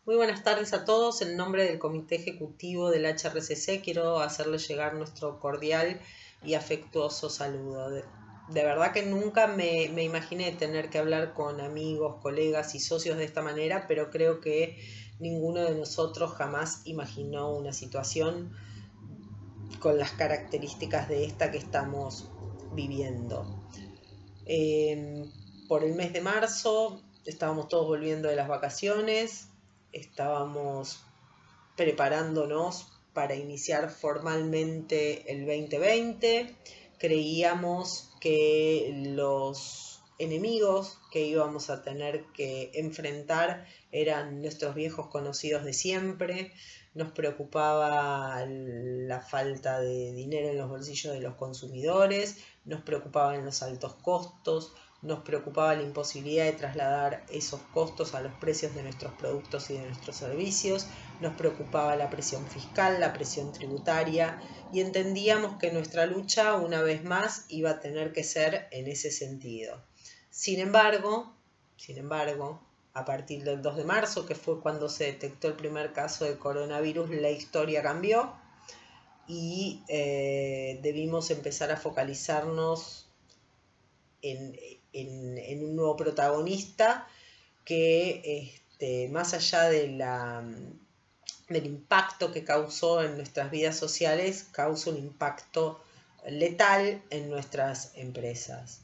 Muy buenas tardes a todos. En nombre del Comité Ejecutivo del HRCC quiero hacerles llegar nuestro cordial y afectuoso saludo. De verdad que nunca me imaginé tener que hablar con amigos, colegas y socios de esta manera, pero creo que ninguno de nosotros jamás imaginó una situación con las características de esta que estamos viviendo. Eh, por el mes de marzo estábamos todos volviendo de las vacaciones, estábamos preparándonos para iniciar formalmente el 2020. Creíamos que los enemigos que íbamos a tener que enfrentar eran nuestros viejos conocidos de siempre. Nos preocupaba la falta de dinero en los bolsillos de los consumidores, nos preocupaban los altos costos, nos preocupaba la imposibilidad de trasladar esos costos a los precios de nuestros productos y de nuestros servicios, nos preocupaba la presión fiscal, la presión tributaria, y entendíamos que nuestra lucha, una vez más, iba a tener que ser en ese sentido. Sin embargo, a partir del 2 de marzo, que fue cuando se detectó el primer caso de coronavirus, la historia cambió y debimos empezar a focalizarnos en un nuevo protagonista que, más allá del impacto que causó en nuestras vidas sociales, causa un impacto letal en nuestras empresas.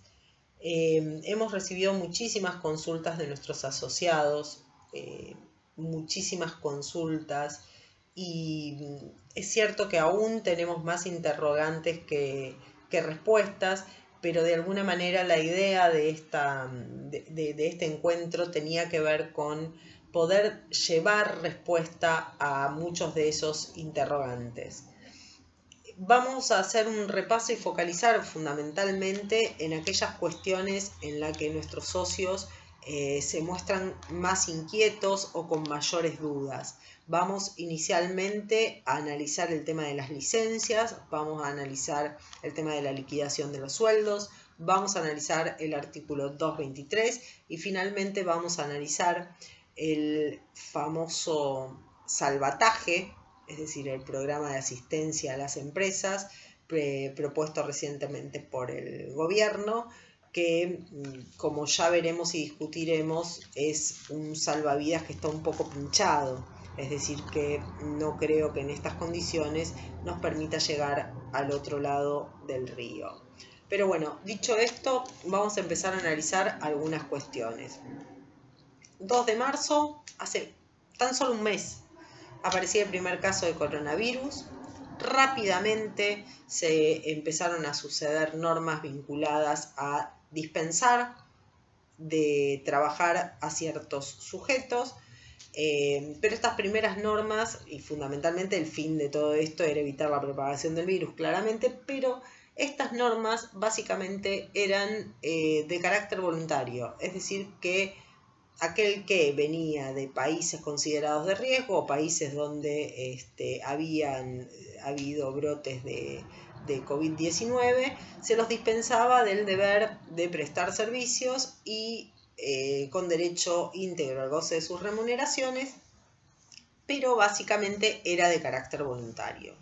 Hemos recibido muchísimas consultas de nuestros asociados, muchísimas consultas, y es cierto que aún tenemos más interrogantes que respuestas, pero de alguna manera la idea de este encuentro tenía que ver con poder llevar respuesta a muchos de esos interrogantes. Vamos a hacer un repaso y focalizar fundamentalmente en aquellas cuestiones en las que nuestros socios se muestran más inquietos o con mayores dudas. Vamos inicialmente a analizar el tema de las licencias, vamos a analizar el tema de la liquidación de los sueldos, vamos a analizar el artículo 223 y finalmente vamos a analizar el famoso salvataje, es decir, el programa de asistencia a las empresas propuesto recientemente por el gobierno, que, como ya veremos y discutiremos, es un salvavidas que está un poco pinchado, es decir, que no creo que en estas condiciones nos permita llegar al otro lado del río. Pero bueno, dicho esto, vamos a empezar a analizar algunas cuestiones. 2 de marzo, hace tan solo un mes, aparecía el primer caso de coronavirus. Rápidamente se empezaron a suceder normas vinculadas a dispensar de trabajar a ciertos sujetos, pero estas primeras normas, y fundamentalmente el fin de todo esto era evitar la propagación del virus, claramente, pero estas normas básicamente eran de carácter voluntario, es decir, que aquel que venía de países considerados de riesgo o países donde habían habido brotes de COVID-19, se los dispensaba del deber de prestar servicios y con derecho íntegro al goce de sus remuneraciones, pero básicamente era de carácter voluntario.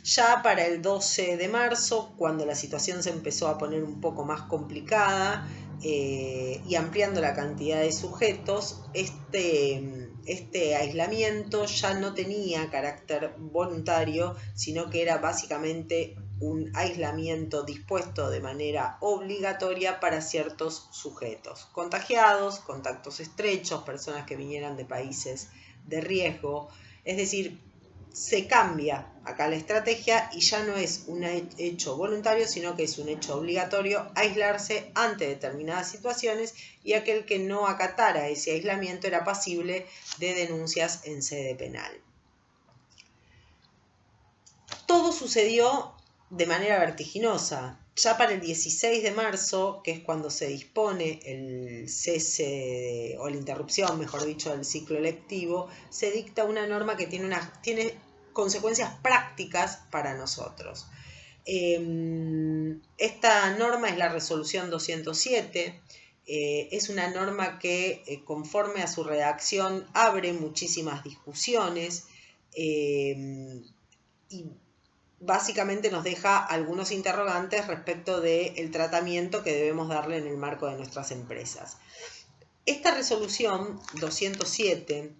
Ya para el 12 de marzo, cuando la situación se empezó a poner un poco más complicada y ampliando la cantidad de sujetos, este aislamiento ya no tenía carácter voluntario, sino que era básicamente un aislamiento dispuesto de manera obligatoria para ciertos sujetos contagiados, contactos estrechos, personas que vinieran de países de riesgo. Es decir, se cambia acá la estrategia y ya no es un hecho voluntario, sino que es un hecho obligatorio aislarse ante determinadas situaciones, y aquel que no acatara ese aislamiento era pasible de denuncias en sede penal. Todo sucedió de manera vertiginosa. Ya para el 16 de marzo, que es cuando se dispone el cese o la interrupción, mejor dicho, del ciclo lectivo, se dicta una norma que tiene consecuencias prácticas para nosotros. Esta norma es la resolución 207, Es una norma que, conforme a su redacción, abre muchísimas discusiones y básicamente nos deja algunos interrogantes respecto del tratamiento que debemos darle en el marco de nuestras empresas. Esta resolución 207,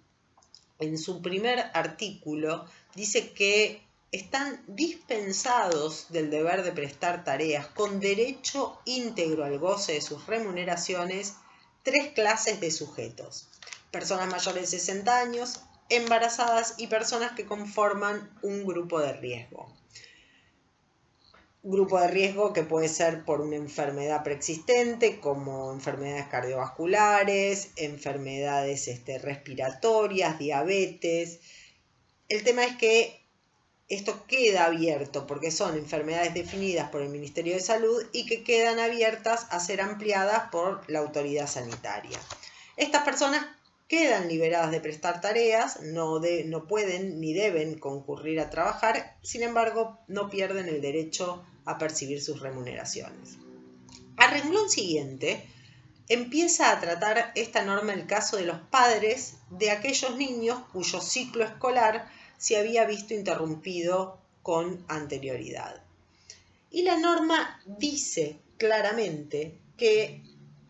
en su primer artículo, dice que están dispensados del deber de prestar tareas con derecho íntegro al goce de sus remuneraciones 3 clases de sujetos: personas mayores de 60 años, embarazadas y personas que conforman un grupo de riesgo. Grupo de riesgo que puede ser por una enfermedad preexistente, como enfermedades cardiovasculares, enfermedades respiratorias, diabetes. El tema es que esto queda abierto porque son enfermedades definidas por el Ministerio de Salud y que quedan abiertas a ser ampliadas por la autoridad sanitaria. Estas personas quedan liberadas de prestar tareas, no pueden ni deben concurrir a trabajar, sin embargo, no pierden el derecho a percibir sus remuneraciones. A renglón siguiente, empieza a tratar esta norma el caso de los padres de aquellos niños cuyo ciclo escolar se había visto interrumpido con anterioridad. Y la norma dice claramente que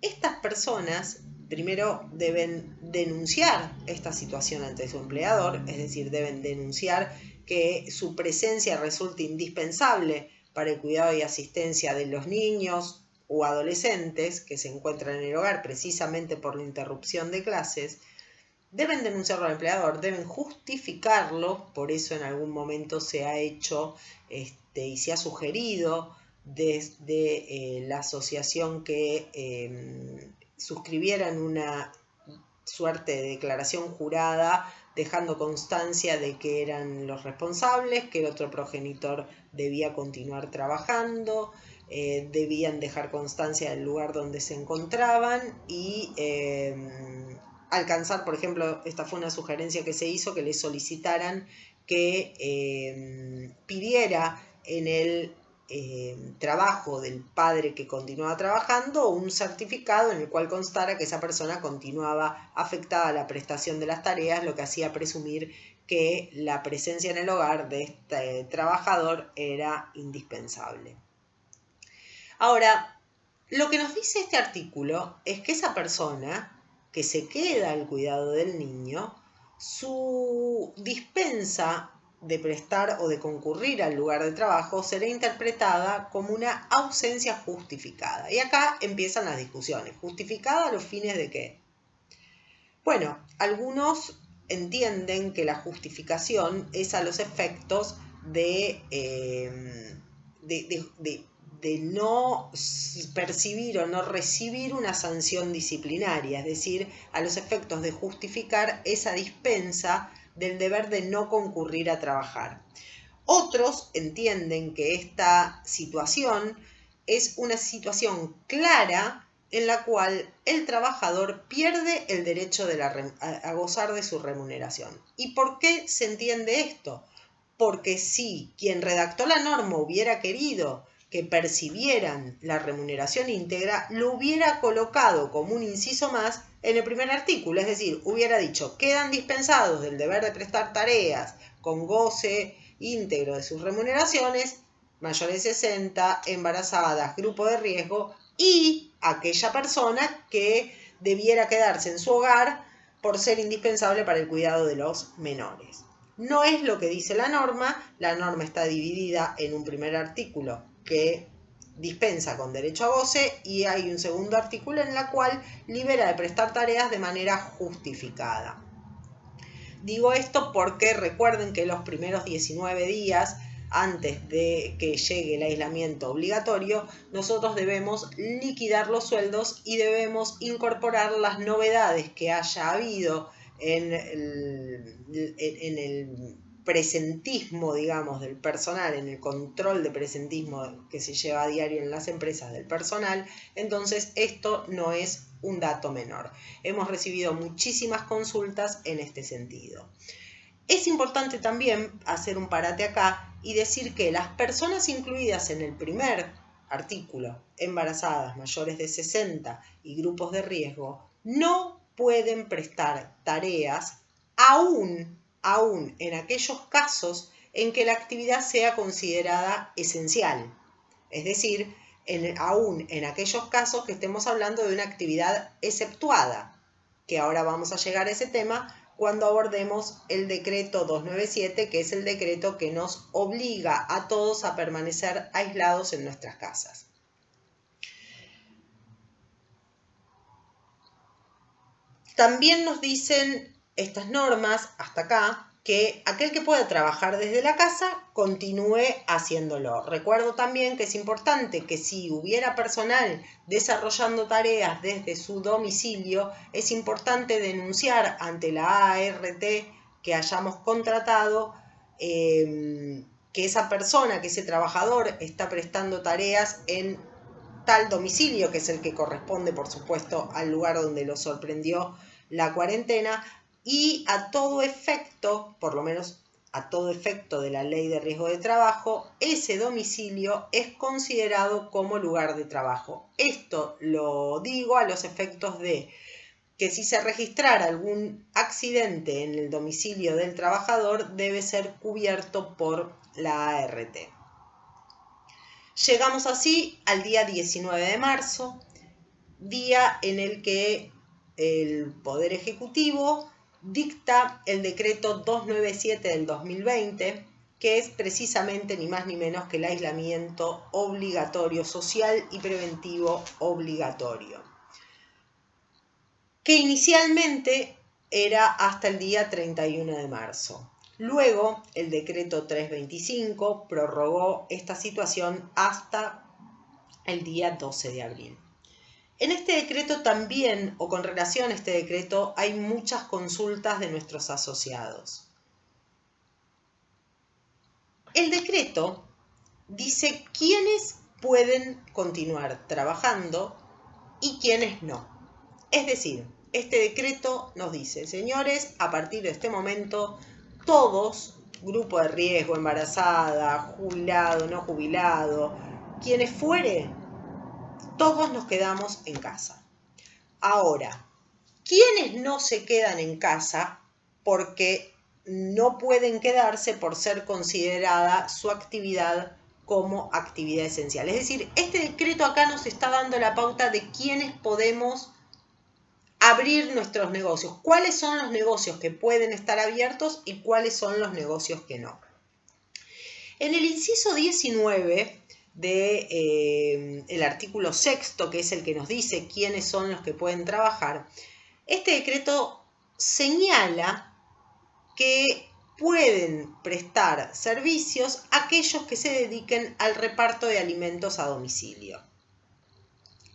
estas personas primero deben denunciar esta situación ante su empleador, es decir, deben denunciar que su presencia resulta indispensable para el cuidado y asistencia de los niños o adolescentes que se encuentran en el hogar precisamente por la interrupción de clases. Deben denunciarlo al empleador, deben justificarlo, por eso en algún momento se ha hecho y se ha sugerido desde la asociación que suscribieran una suerte de declaración jurada dejando constancia de que eran los responsables, que el otro progenitor debía continuar trabajando, debían dejar constancia del lugar donde se encontraban y alcanzar, por ejemplo, esta fue una sugerencia que se hizo, que le solicitaran que pidiera en el trabajo del padre que continuaba trabajando un certificado en el cual constara que esa persona continuaba afectada a la prestación de las tareas, lo que hacía presumir que la presencia en el hogar de este trabajador era indispensable. Ahora, lo que nos dice este artículo es que esa persona que se queda al cuidado del niño, su dispensa de prestar o de concurrir al lugar de trabajo será interpretada como una ausencia justificada. Y acá empiezan las discusiones. ¿Justificada a los fines de qué? Bueno, algunos entienden que la justificación es a los efectos de no percibir o no recibir una sanción disciplinaria, es decir, a los efectos de justificar esa dispensa del deber de no concurrir a trabajar. Otros entienden que esta situación es una situación clara en la cual el trabajador pierde el derecho a gozar de su remuneración. ¿Y por qué se entiende esto? Porque si quien redactó la norma hubiera querido que percibieran la remuneración íntegra, lo hubiera colocado como un inciso más en el primer artículo, es decir, hubiera dicho, quedan dispensados del deber de prestar tareas con goce íntegro de sus remuneraciones, mayores de 60, embarazadas, grupo de riesgo y aquella persona que debiera quedarse en su hogar por ser indispensable para el cuidado de los menores. No es lo que dice la norma está dividida en un primer artículo que dispensa con derecho a goce y hay un segundo artículo en el cual libera de prestar tareas de manera justificada. Digo esto porque recuerden que los primeros 19 días antes de que llegue el aislamiento obligatorio, nosotros debemos liquidar los sueldos y debemos incorporar las novedades que haya habido en el presentismo, digamos, del personal, en el control de presentismo que se lleva a diario en las empresas del personal. Entonces esto no es un dato menor. Hemos recibido muchísimas consultas en este sentido. Es importante también hacer un parate acá y decir que las personas incluidas en el primer artículo, embarazadas, mayores de 60 y grupos de riesgo, no pueden prestar tareas aún en aquellos casos en que la actividad sea considerada esencial. Es decir, aún en aquellos casos que estemos hablando de una actividad exceptuada, que ahora vamos a llegar a ese tema cuando abordemos el decreto 297, que es el decreto que nos obliga a todos a permanecer aislados en nuestras casas. También nos dicen estas normas, hasta acá, que aquel que pueda trabajar desde la casa continúe haciéndolo. Recuerdo también que es importante que si hubiera personal desarrollando tareas desde su domicilio, es importante denunciar ante la ART que hayamos contratado que esa persona, que ese trabajador está prestando tareas en tal domicilio, que es el que corresponde, por supuesto, al lugar donde lo sorprendió la cuarentena, y a todo efecto, por lo menos a todo efecto de la ley de riesgo de trabajo, ese domicilio es considerado como lugar de trabajo. Esto lo digo a los efectos de que si se registrara algún accidente en el domicilio del trabajador, debe ser cubierto por la ART. Llegamos así al día 19 de marzo, día en el que el Poder Ejecutivo dicta el decreto 297 del 2020, que es precisamente ni más ni menos que el aislamiento obligatorio, social y preventivo obligatorio, que inicialmente era hasta el día 31 de marzo. Luego, el decreto 325 prorrogó esta situación hasta el día 12 de abril. En este decreto también, o con relación a este decreto, hay muchas consultas de nuestros asociados. El decreto dice quiénes pueden continuar trabajando y quiénes no. Es decir, este decreto nos dice, señores, a partir de este momento, todos, grupo de riesgo, embarazada, jubilado, no jubilado, quienes fuere, todos nos quedamos en casa. Ahora, ¿quiénes no se quedan en casa porque no pueden quedarse por ser considerada su actividad como actividad esencial? Es decir, este decreto acá nos está dando la pauta de quiénes podemos abrir nuestros negocios, cuáles son los negocios que pueden estar abiertos y cuáles son los negocios que no. En el inciso 19 del artículo 6, que es el que nos dice quiénes son los que pueden trabajar, este decreto señala que pueden prestar servicios aquellos que se dediquen al reparto de alimentos a domicilio.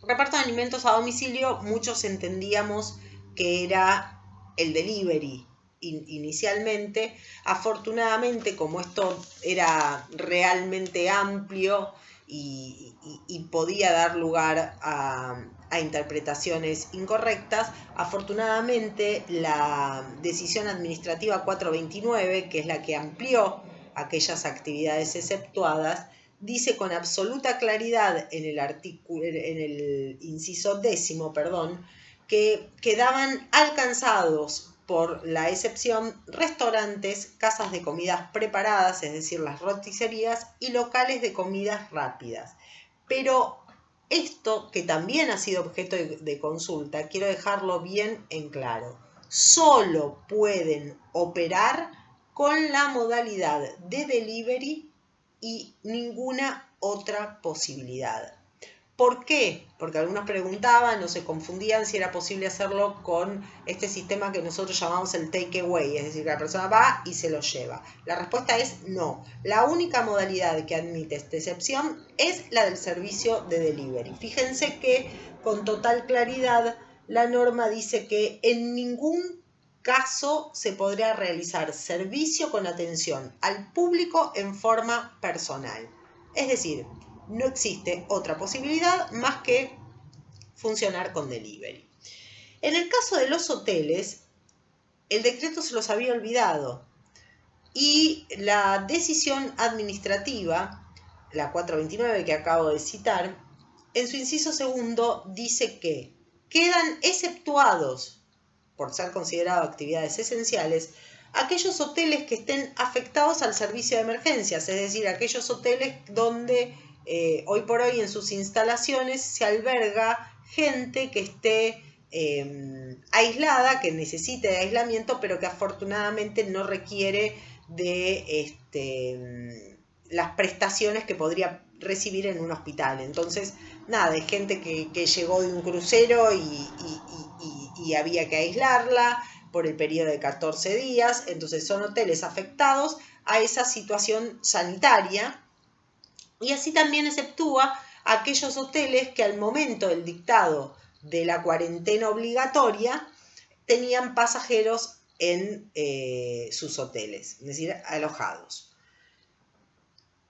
Reparto de alimentos a domicilio, muchos entendíamos que era el delivery inicialmente. Afortunadamente, como esto era realmente amplio y podía dar lugar a interpretaciones incorrectas, afortunadamente la decisión administrativa 429, que es la que amplió aquellas actividades exceptuadas, dice con absoluta claridad en el inciso 10, que quedaban alcanzados por la excepción restaurantes, casas de comidas preparadas, es decir, las roticerías, y locales de comidas rápidas. Pero esto, que también ha sido objeto de consulta, quiero dejarlo bien en claro. Solo pueden operar con la modalidad de delivery y ninguna otra posibilidad. ¿Por qué? Porque algunos preguntaban o se confundían si era posible hacerlo con este sistema que nosotros llamamos el takeaway, es decir, que la persona va y se lo lleva. La respuesta es no. La única modalidad que admite esta excepción es la del servicio de delivery. Fíjense que con total claridad la norma dice que en ningún caso se podrá realizar servicio con atención al público en forma personal. Es decir, no existe otra posibilidad más que funcionar con delivery. En el caso de los hoteles, el decreto se los había olvidado y la decisión administrativa la 429 que acabo de citar, en su inciso segundo dice que quedan exceptuados, por ser considerados actividades esenciales, aquellos hoteles que estén afectados al servicio de emergencias, es decir, aquellos hoteles donde hoy por hoy en sus instalaciones se alberga gente que esté aislada, que necesite de aislamiento, pero que afortunadamente no requiere de las prestaciones que podría recibir en un hospital. Entonces, nada, de gente que llegó de un crucero y había que aislarla por el periodo de 14 días. Entonces son hoteles afectados a esa situación sanitaria, y así también exceptúa aquellos hoteles que al momento del dictado de la cuarentena obligatoria tenían pasajeros en sus hoteles, es decir, alojados.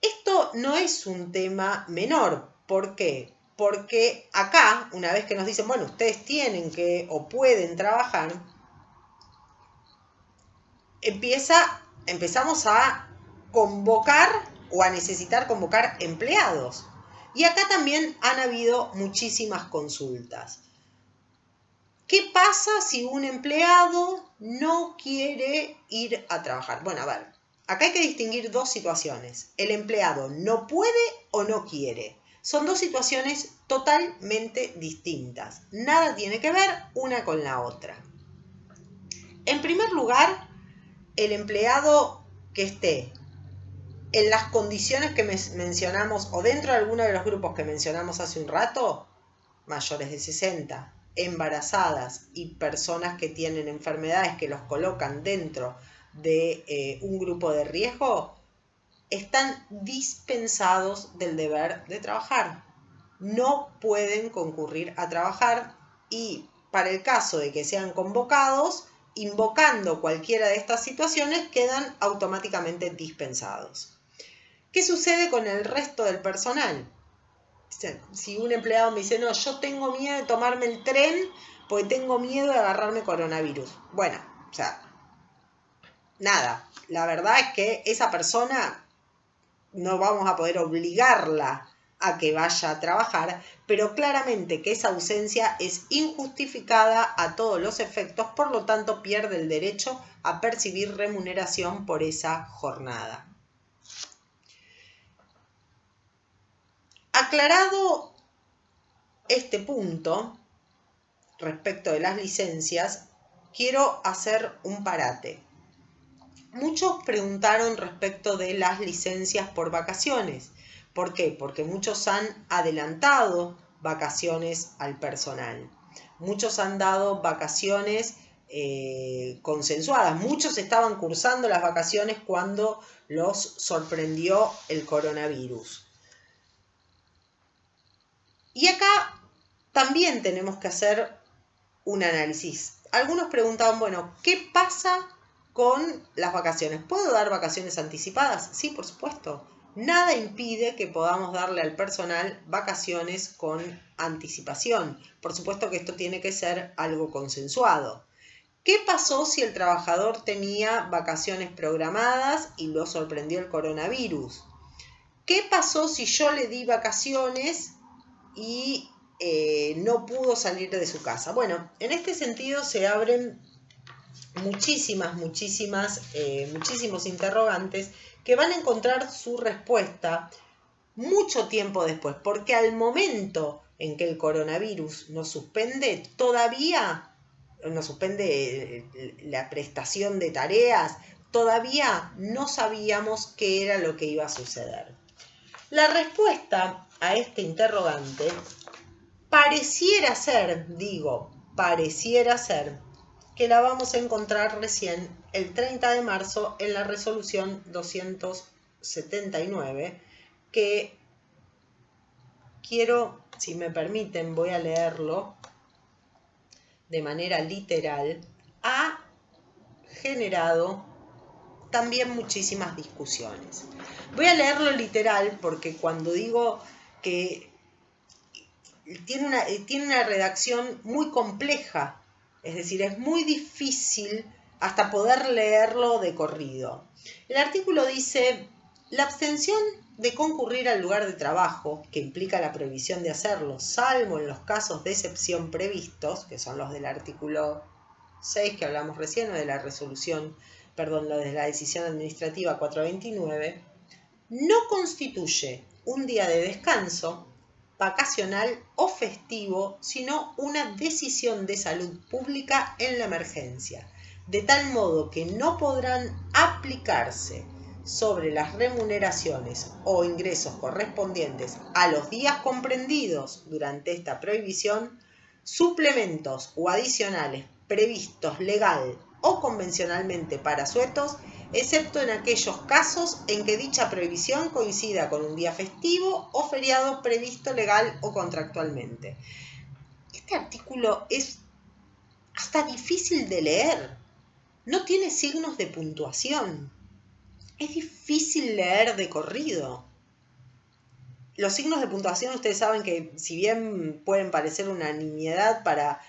Esto no es un tema menor. ¿Por qué? Porque acá, una vez que nos dicen, bueno, ustedes tienen que o pueden trabajar, empezamos a convocar o a necesitar convocar empleados. Y acá también han habido muchísimas consultas. ¿Qué pasa si un empleado no quiere ir a trabajar? Bueno, a ver, acá hay que distinguir dos situaciones. El empleado no puede o no quiere. Son dos situaciones totalmente distintas. Nada tiene que ver una con la otra. En primer lugar, el empleado que esté en las condiciones que mencionamos o dentro de alguno de los grupos que mencionamos hace un rato, mayores de 60, embarazadas y personas que tienen enfermedades que los colocan dentro de un grupo de riesgo, están dispensados del deber de trabajar. No pueden concurrir a trabajar y para el caso de que sean convocados, invocando cualquiera de estas situaciones, quedan automáticamente dispensados. ¿Qué sucede con el resto del personal? Si un empleado me dice, no, yo tengo miedo de tomarme el tren porque tengo miedo de agarrarme coronavirus. Bueno, o sea, nada, la verdad es que esa persona no vamos a poder obligarla a que vaya a trabajar, pero claramente que esa ausencia es injustificada a todos los efectos, por lo tanto pierde el derecho a percibir remuneración por esa jornada. Aclarado este punto respecto de las licencias, quiero hacer un parate. Muchos preguntaron respecto de las licencias por vacaciones. ¿Por qué? Porque muchos han adelantado vacaciones al personal. Muchos han dado vacaciones consensuadas. Muchos estaban cursando las vacaciones cuando los sorprendió el coronavirus. Y acá también tenemos que hacer un análisis. Algunos preguntaban, bueno, ¿qué pasa con las vacaciones? ¿Puedo dar vacaciones anticipadas? Sí, por supuesto. Nada impide que podamos darle al personal vacaciones con anticipación. Por supuesto que esto tiene que ser algo consensuado. ¿Qué pasó si el trabajador tenía vacaciones programadas y lo sorprendió el coronavirus? ¿Qué pasó si yo le di vacaciones y no pudo salir de su casa? Bueno, en este sentido se abren muchísimos interrogantes que van a encontrar su respuesta mucho tiempo después, porque al momento en que el coronavirus nos suspende, todavía nos suspende la prestación de tareas, todavía no sabíamos qué era lo que iba a suceder. La respuesta a este interrogante pareciera ser que la vamos a encontrar recién el 30 de marzo en la resolución 279, que quiero, si me permiten, voy a leerlo de manera literal, ha generado también muchísimas discusiones. Voy a leerlo literal porque cuando digo que tiene una redacción muy compleja, es decir, es muy difícil hasta poder leerlo de corrido. El artículo dice: la abstención de concurrir al lugar de trabajo, que implica la prohibición de hacerlo, salvo en los casos de excepción previstos, que son los del artículo 6 que hablamos recién, o de la resolución, perdón, lo de la decisión administrativa 429, no constituye un día de descanso, vacacional o festivo, sino una decisión de salud pública en la emergencia, de tal modo que no podrán aplicarse sobre las remuneraciones o ingresos correspondientes a los días comprendidos durante esta prohibición, suplementos o adicionales previstos legal o convencionalmente para suetos, excepto en aquellos casos en que dicha prohibición coincida con un día festivo o feriado previsto legal o contractualmente. Este artículo es hasta difícil de leer. No tiene signos de puntuación. Es difícil leer de corrido. Los signos de puntuación, ustedes saben que si bien pueden parecer una nimiedad para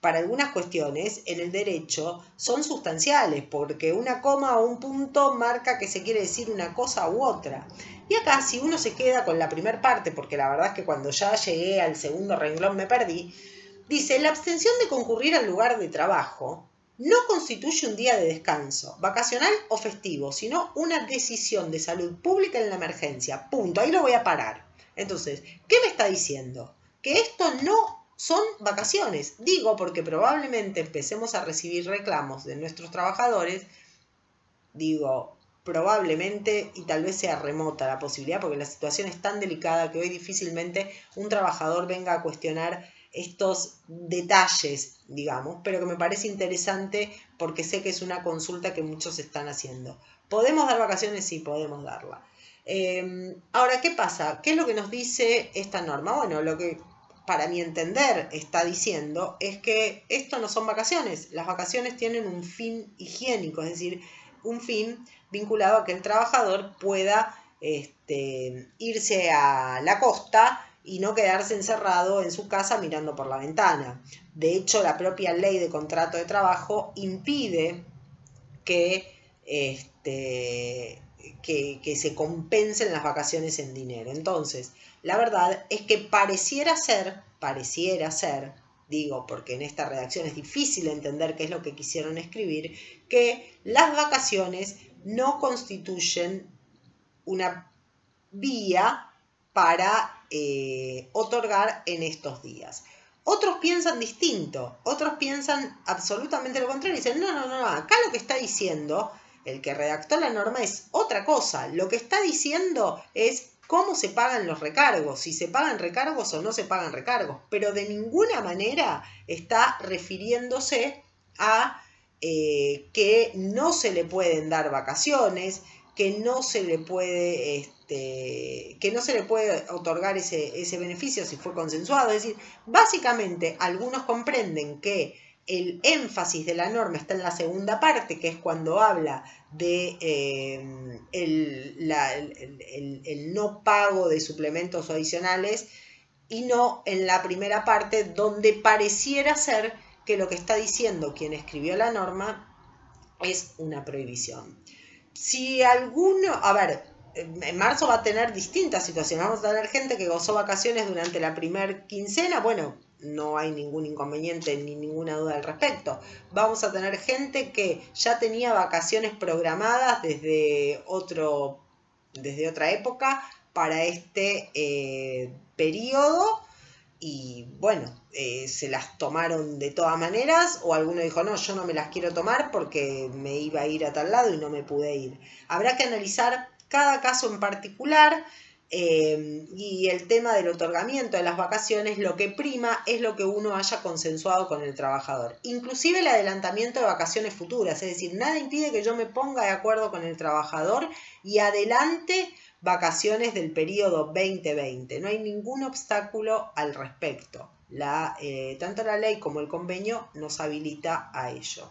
algunas cuestiones, en el derecho son sustanciales, porque una coma o un punto marca que se quiere decir una cosa u otra. Y acá, si uno se queda con la primera parte, porque la verdad es que cuando ya llegué al segundo renglón me perdí, dice: la abstención de concurrir al lugar de trabajo no constituye un día de descanso, vacacional o festivo, sino una decisión de salud pública en la emergencia. Punto. Ahí lo voy a parar. Entonces, ¿qué me está diciendo? Que esto no son vacaciones. Digo porque probablemente empecemos a recibir reclamos de nuestros trabajadores. Digo probablemente, y tal vez sea remota la posibilidad, porque la situación es tan delicada que hoy difícilmente un trabajador venga a cuestionar estos detalles, digamos, pero que me parece interesante porque sé que es una consulta que muchos están haciendo. ¿Podemos dar vacaciones? Sí, podemos darla. Ahora, ¿qué pasa? ¿Qué es lo que nos dice esta norma? Bueno, lo que para mi entender está diciendo es que esto no son vacaciones. Las vacaciones tienen un fin higiénico, es decir, un fin vinculado a que el trabajador pueda irse a la costa y no quedarse encerrado en su casa mirando por la ventana. De hecho, la propia ley de contrato de trabajo impide que se compensen las vacaciones en dinero. Entonces, la verdad es que pareciera ser, digo, porque en esta redacción es difícil entender qué es lo que quisieron escribir, que las vacaciones no constituyen una vía para otorgar en estos días. Otros piensan distinto, otros piensan absolutamente lo contrario, dicen, no, acá lo que está diciendo el que redactó la norma es otra cosa, lo que está diciendo es cómo se pagan los recargos, si se pagan recargos o no se pagan recargos, pero de ninguna manera está refiriéndose a que no se le pueden dar vacaciones, que no se le puede otorgar ese beneficio si fue consensuado. Es decir, básicamente algunos comprenden que el énfasis de la norma está en la segunda parte, que es cuando habla de el no pago de suplementos o adicionales, y no en la primera parte, donde pareciera ser que lo que está diciendo quien escribió la norma es una prohibición. Si alguno, en marzo va a tener distintas situaciones. Vamos a tener gente que gozó vacaciones durante la primer quincena. Bueno, no hay ningún inconveniente ni ninguna duda al respecto. Vamos a tener gente que ya tenía vacaciones programadas desde otra época para este periodo. Y bueno, se las tomaron de todas maneras, o alguno dijo, no, yo no me las quiero tomar porque me iba a ir a tal lado y no me pude ir. Habrá que analizar cada caso en particular, y el tema del otorgamiento de las vacaciones, lo que prima es lo que uno haya consensuado con el trabajador. Inclusive el adelantamiento de vacaciones futuras, es decir, nada impide que yo me ponga de acuerdo con el trabajador y adelante vacaciones del periodo 2020. No hay ningún obstáculo al respecto. Tanto la ley como el convenio nos habilita a ello.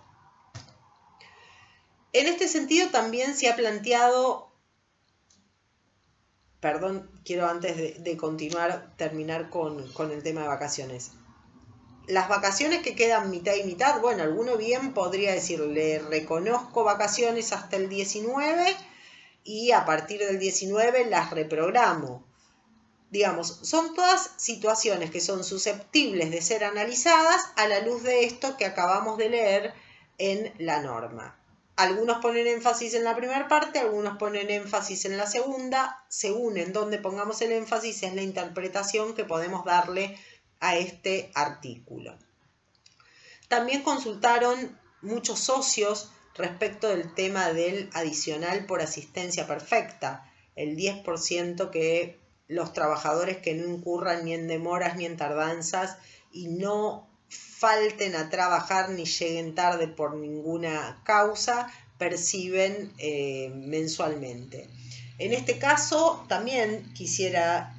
En este sentido también se ha planteado, quiero antes de continuar, terminar con el tema de vacaciones. Las vacaciones que quedan mitad y mitad, alguno bien podría decir, le reconozco vacaciones hasta el 19 y a partir del 19 las reprogramo. Digamos, son todas situaciones que son susceptibles de ser analizadas a la luz de esto que acabamos de leer en la norma. Algunos ponen énfasis en la primera parte, algunos ponen énfasis en la segunda. Según en dónde pongamos el énfasis es la interpretación que podemos darle a este artículo. También consultaron muchos socios respecto del tema del adicional por asistencia perfecta, el 10% que los trabajadores que no incurran ni en demoras ni en tardanzas y no falten a trabajar ni lleguen tarde por ninguna causa, perciben mensualmente. En este caso también quisiera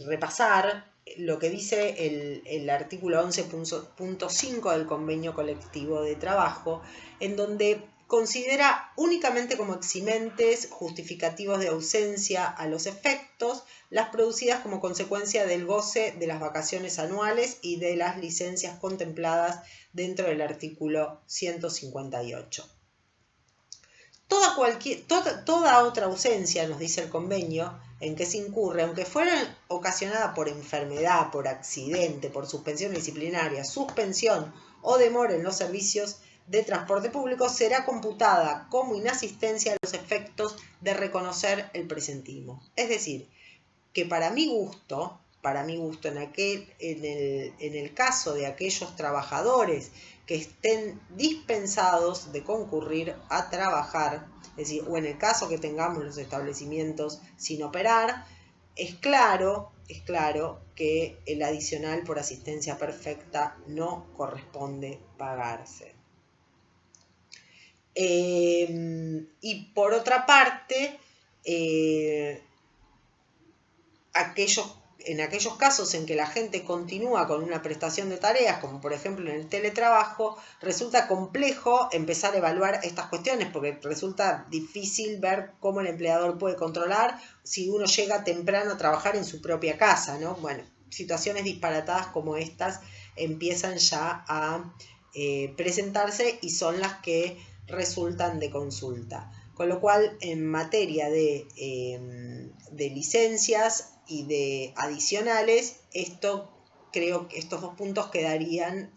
repasar lo que dice el artículo 11.5 del Convenio Colectivo de Trabajo, en donde considera únicamente como eximentes justificativos de ausencia a los efectos las producidas como consecuencia del goce de las vacaciones anuales y de las licencias contempladas dentro del artículo 158. Toda otra ausencia, nos dice el convenio, en que se incurre, aunque fuera ocasionada por enfermedad, por accidente, por suspensión disciplinaria, suspensión o demora en los servicios de transporte público, será computada como inasistencia a los efectos de reconocer el presentismo. Es decir, que para mi gusto en el caso de aquellos trabajadores que estén dispensados de concurrir a trabajar, es decir, o en el caso que tengamos los establecimientos sin operar, es claro que el adicional por asistencia perfecta no corresponde pagarse. Y por otra parte, en aquellos casos en que la gente continúa con una prestación de tareas, como por ejemplo en el teletrabajo, resulta complejo empezar a evaluar estas cuestiones porque resulta difícil ver cómo el empleador puede controlar si uno llega temprano a trabajar en su propia casa, ¿no? Bueno, situaciones disparatadas como estas empiezan ya a presentarse y son las que resultan de consulta. Con lo cual, en materia de licencias y de adicionales, creo que estos dos puntos quedarían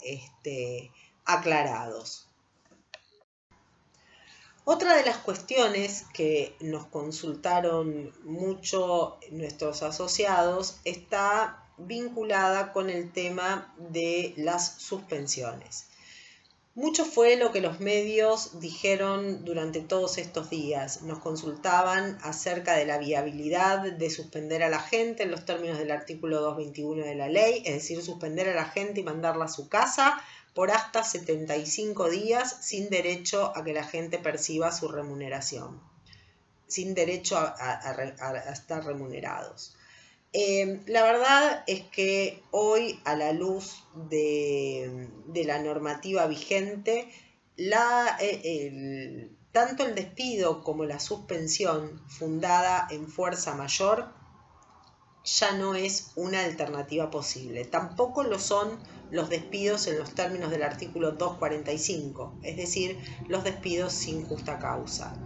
aclarados. Otra de las cuestiones que nos consultaron mucho nuestros asociados está vinculada con el tema de las suspensiones. Mucho fue lo que los medios dijeron durante todos estos días. Nos consultaban acerca de la viabilidad de suspender a la gente en los términos del artículo 221 de la ley, es decir, suspender a la gente y mandarla a su casa por hasta 75 días sin derecho a que la gente perciba su remuneración, sin derecho a estar remunerados. La verdad es que hoy, a la luz de la normativa vigente, tanto el despido como la suspensión fundada en fuerza mayor ya no es una alternativa posible. Tampoco lo son los despidos en los términos del artículo 245, es decir, los despidos sin justa causa.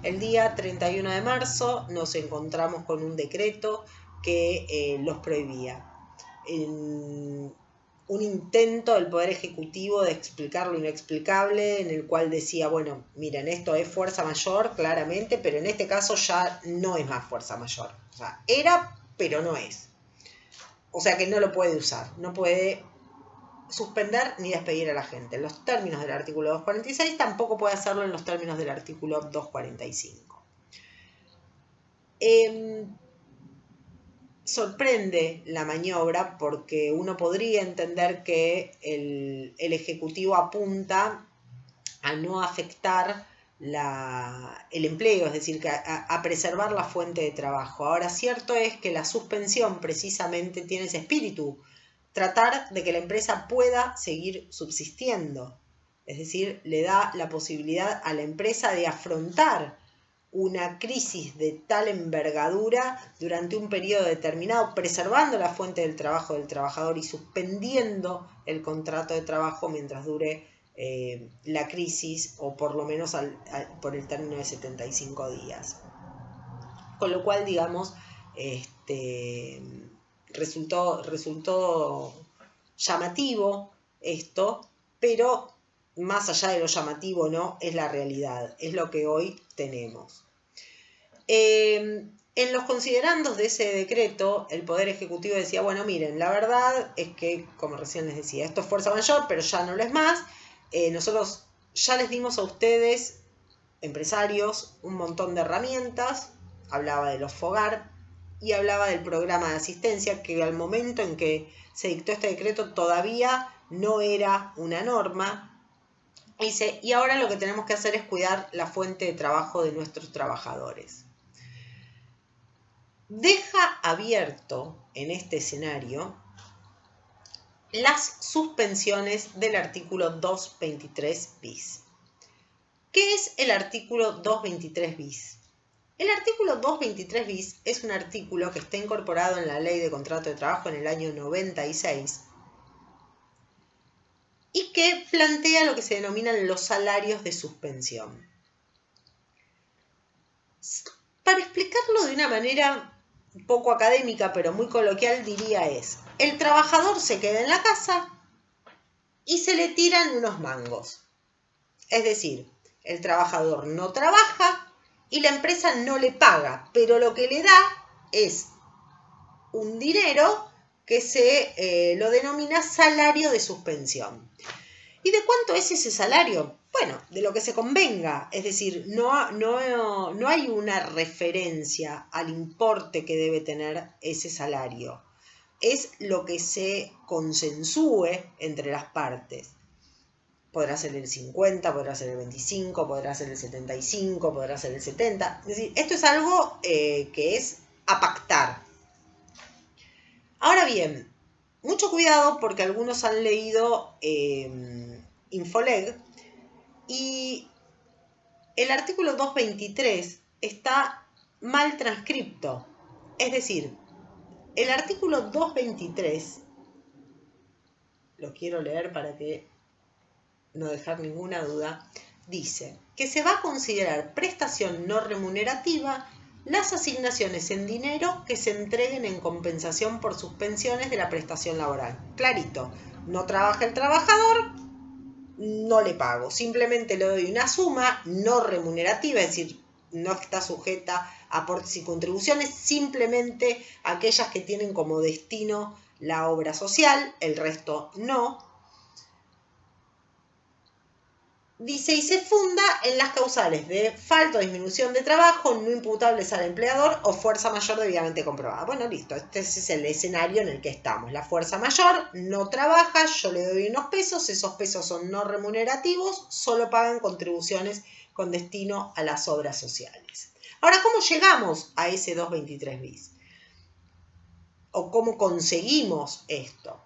El día 31 de marzo nos encontramos con un decreto que los prohibía. Un intento del Poder Ejecutivo de explicar lo inexplicable, en el cual decía, bueno, miren, esto es fuerza mayor, claramente, pero en este caso ya no es más fuerza mayor. O sea, era, pero no es. O sea que no lo puede usar, no puede suspender ni despedir a la gente. En los términos del artículo 246 tampoco puede hacerlo en los términos del artículo 245. Sorprende la maniobra porque uno podría entender que el Ejecutivo apunta a no afectar el empleo, es decir, a preservar la fuente de trabajo. Ahora, cierto es que la suspensión precisamente tiene ese espíritu, tratar de que la empresa pueda seguir subsistiendo, es decir, le da la posibilidad a la empresa de afrontar una crisis de tal envergadura durante un periodo determinado, preservando la fuente del trabajo del trabajador y suspendiendo el contrato de trabajo mientras dure la crisis, o por lo menos por el término de 75 días. Con lo cual, digamos, resultó llamativo esto, pero más allá de lo llamativo, ¿no? Es la realidad, es lo que hoy tenemos. En los considerandos de ese decreto, el Poder Ejecutivo decía, bueno, miren, la verdad es que, como recién les decía, esto es fuerza mayor, pero ya no lo es más. Nosotros ya les dimos a ustedes, empresarios, un montón de herramientas. Hablaba de los FOGAR y hablaba del programa de asistencia, que al momento en que se dictó este decreto todavía no era una norma. Dice, y ahora lo que tenemos que hacer es cuidar la fuente de trabajo de nuestros trabajadores. Deja abierto en este escenario las suspensiones del artículo 223 bis. ¿Qué es el artículo 223 bis? El artículo 223 bis es un artículo que está incorporado en la Ley de Contrato de Trabajo en el año 96 y que plantea lo que se denominan los salarios de suspensión. Para explicarlo de una manera un poco académica, pero muy coloquial, diría el trabajador se queda en la casa y se le tiran unos mangos. Es decir, el trabajador no trabaja y la empresa no le paga, pero lo que le da es un dinero que se lo denomina salario de suspensión. ¿Y de cuánto es ese salario? Bueno, de lo que se convenga, es decir, no hay una referencia al importe que debe tener ese salario. Es lo que se consensúe entre las partes. Podrá ser el 50, podrá ser el 25, podrá ser el 75, podrá ser el 70. Es decir, esto es algo que es a pactar. Ahora bien, mucho cuidado porque algunos han leído Infoleg y el artículo 223 está mal transcripto. Es decir, el artículo 223, lo quiero leer para que no dejar ninguna duda, dice que se va a considerar prestación no remunerativa las asignaciones en dinero que se entreguen en compensación por suspensiones de la prestación laboral. Clarito, no trabaja el trabajador, no le pago, simplemente le doy una suma no remunerativa, es decir, no está sujeta a aportes y contribuciones, simplemente aquellas que tienen como destino la obra social, el resto no. Dice, y se funda en las causales de falta o disminución de trabajo no imputables al empleador o fuerza mayor debidamente comprobada. Bueno, listo, este es el escenario en el que estamos. La fuerza mayor no trabaja, yo le doy unos pesos, esos pesos son no remunerativos, solo pagan contribuciones con destino a las obras sociales. Ahora, ¿cómo llegamos a ese 223 bis? ¿O cómo conseguimos esto?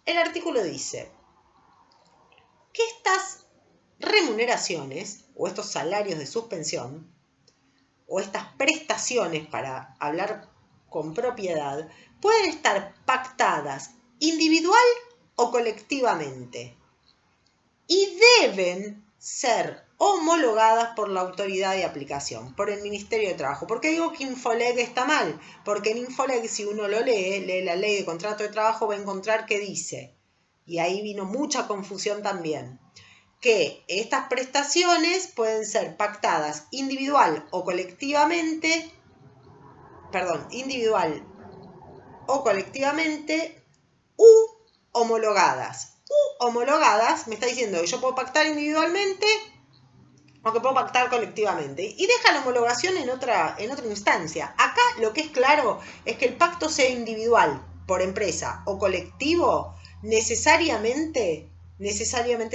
El artículo dice que estas remuneraciones o estos salarios de suspensión o estas prestaciones, para hablar con propiedad, pueden estar pactadas individual o colectivamente y deben ser homologadas por la autoridad de aplicación, por el Ministerio de Trabajo. ¿Por qué digo que Infoleg está mal? Porque en Infoleg, si uno lo lee la Ley de Contrato de Trabajo, va a encontrar que dice, y ahí vino mucha confusión también, que estas prestaciones pueden ser pactadas individual o colectivamente, u homologadas. Homologadas me está diciendo que yo puedo pactar individualmente o que puedo pactar colectivamente. Y deja la homologación en otra instancia. Acá lo que es claro es que el pacto sea individual, por empresa o colectivo, necesariamente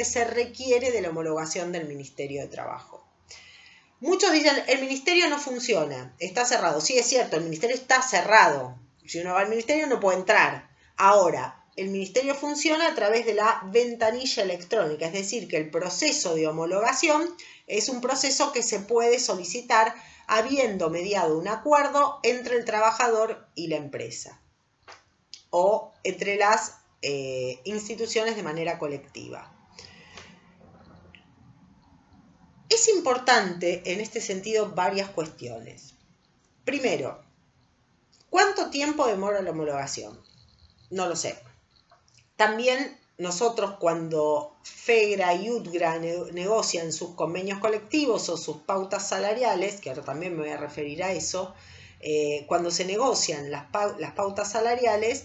se requiere de la homologación del Ministerio de Trabajo. Muchos dicen, el ministerio no funciona, está cerrado. Sí, es cierto, el ministerio está cerrado. Si uno va al ministerio no puede entrar. Ahora, el ministerio funciona a través de la ventanilla electrónica, es decir, que el proceso de homologación es un proceso que se puede solicitar habiendo mediado un acuerdo entre el trabajador y la empresa o entre las instituciones de manera colectiva. Es importante en este sentido varias cuestiones. Primero, ¿cuánto tiempo demora la homologación? No lo sé. También nosotros cuando FEGRA y UTGRA negocian sus convenios colectivos o sus pautas salariales, que ahora también me voy a referir a eso, cuando se negocian las pautas salariales,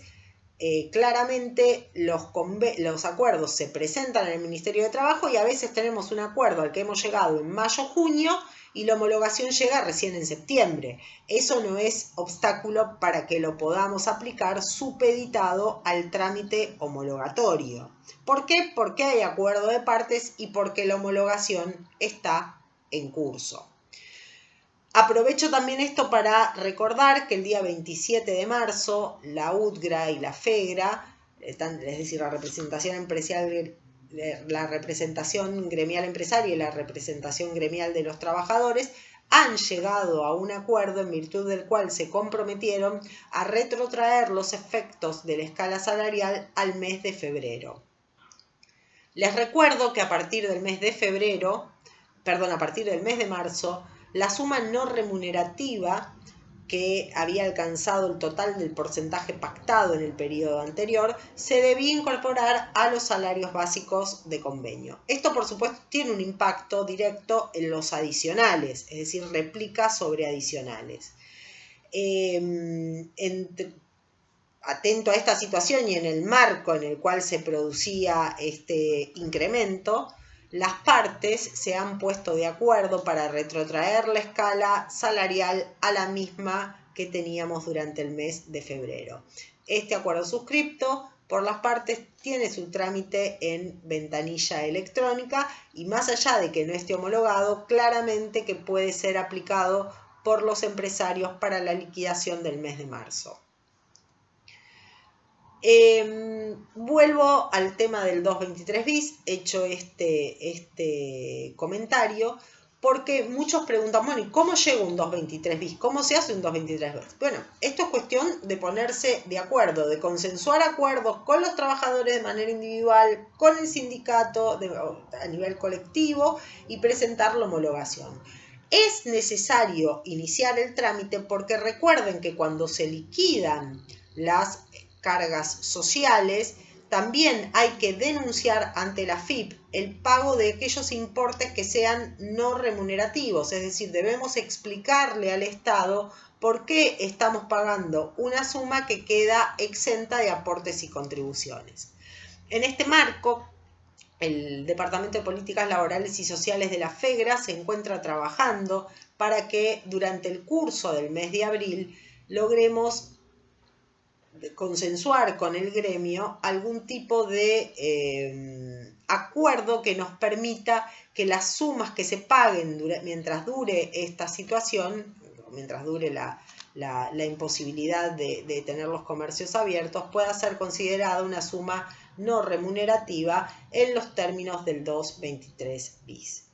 claramente los acuerdos se presentan en el Ministerio de Trabajo y a veces tenemos un acuerdo al que hemos llegado en mayo o junio y la homologación llega recién en septiembre. Eso no es obstáculo para que lo podamos aplicar supeditado al trámite homologatorio. ¿Por qué? Porque hay acuerdo de partes y porque la homologación está en curso. Aprovecho también esto para recordar que el día 27 de marzo la UTGRA y la FEGRA, es decir, la representación gremial empresaria y la representación gremial de los trabajadores, han llegado a un acuerdo en virtud del cual se comprometieron a retrotraer los efectos de la escala salarial al mes de febrero. Les recuerdo que a partir del mes de marzo, la suma no remunerativa que había alcanzado el total del porcentaje pactado en el periodo anterior se debía incorporar a los salarios básicos de convenio. Esto, por supuesto, tiene un impacto directo en los adicionales, es decir, replica sobre adicionales. Atento a esta situación y en el marco en el cual se producía este incremento, las partes se han puesto de acuerdo para retrotraer la escala salarial a la misma que teníamos durante el mes de febrero. Este acuerdo suscripto por las partes tiene su trámite en ventanilla electrónica y más allá de que no esté homologado, claramente que puede ser aplicado por los empresarios para la liquidación del mes de marzo. Vuelvo al tema del 223 bis, hecho este comentario, porque muchos preguntan, bueno, ¿y cómo llega un 223 bis? ¿Cómo se hace un 223 bis? Bueno, esto es cuestión de ponerse de acuerdo, de consensuar acuerdos con los trabajadores de manera individual, con el sindicato a nivel colectivo y presentar la homologación. Es necesario iniciar el trámite porque recuerden que cuando se liquidan las cargas sociales, también hay que denunciar ante la AFIP el pago de aquellos importes que sean no remunerativos, es decir, debemos explicarle al Estado por qué estamos pagando una suma que queda exenta de aportes y contribuciones. En este marco, el Departamento de Políticas Laborales y Sociales de la FEGRA se encuentra trabajando para que durante el curso del mes de abril logremos consensuar con el gremio algún tipo de acuerdo que nos permita que las sumas que se paguen mientras dure esta situación, mientras dure la imposibilidad de tener los comercios abiertos, pueda ser considerada una suma no remunerativa en los términos del 223 bis.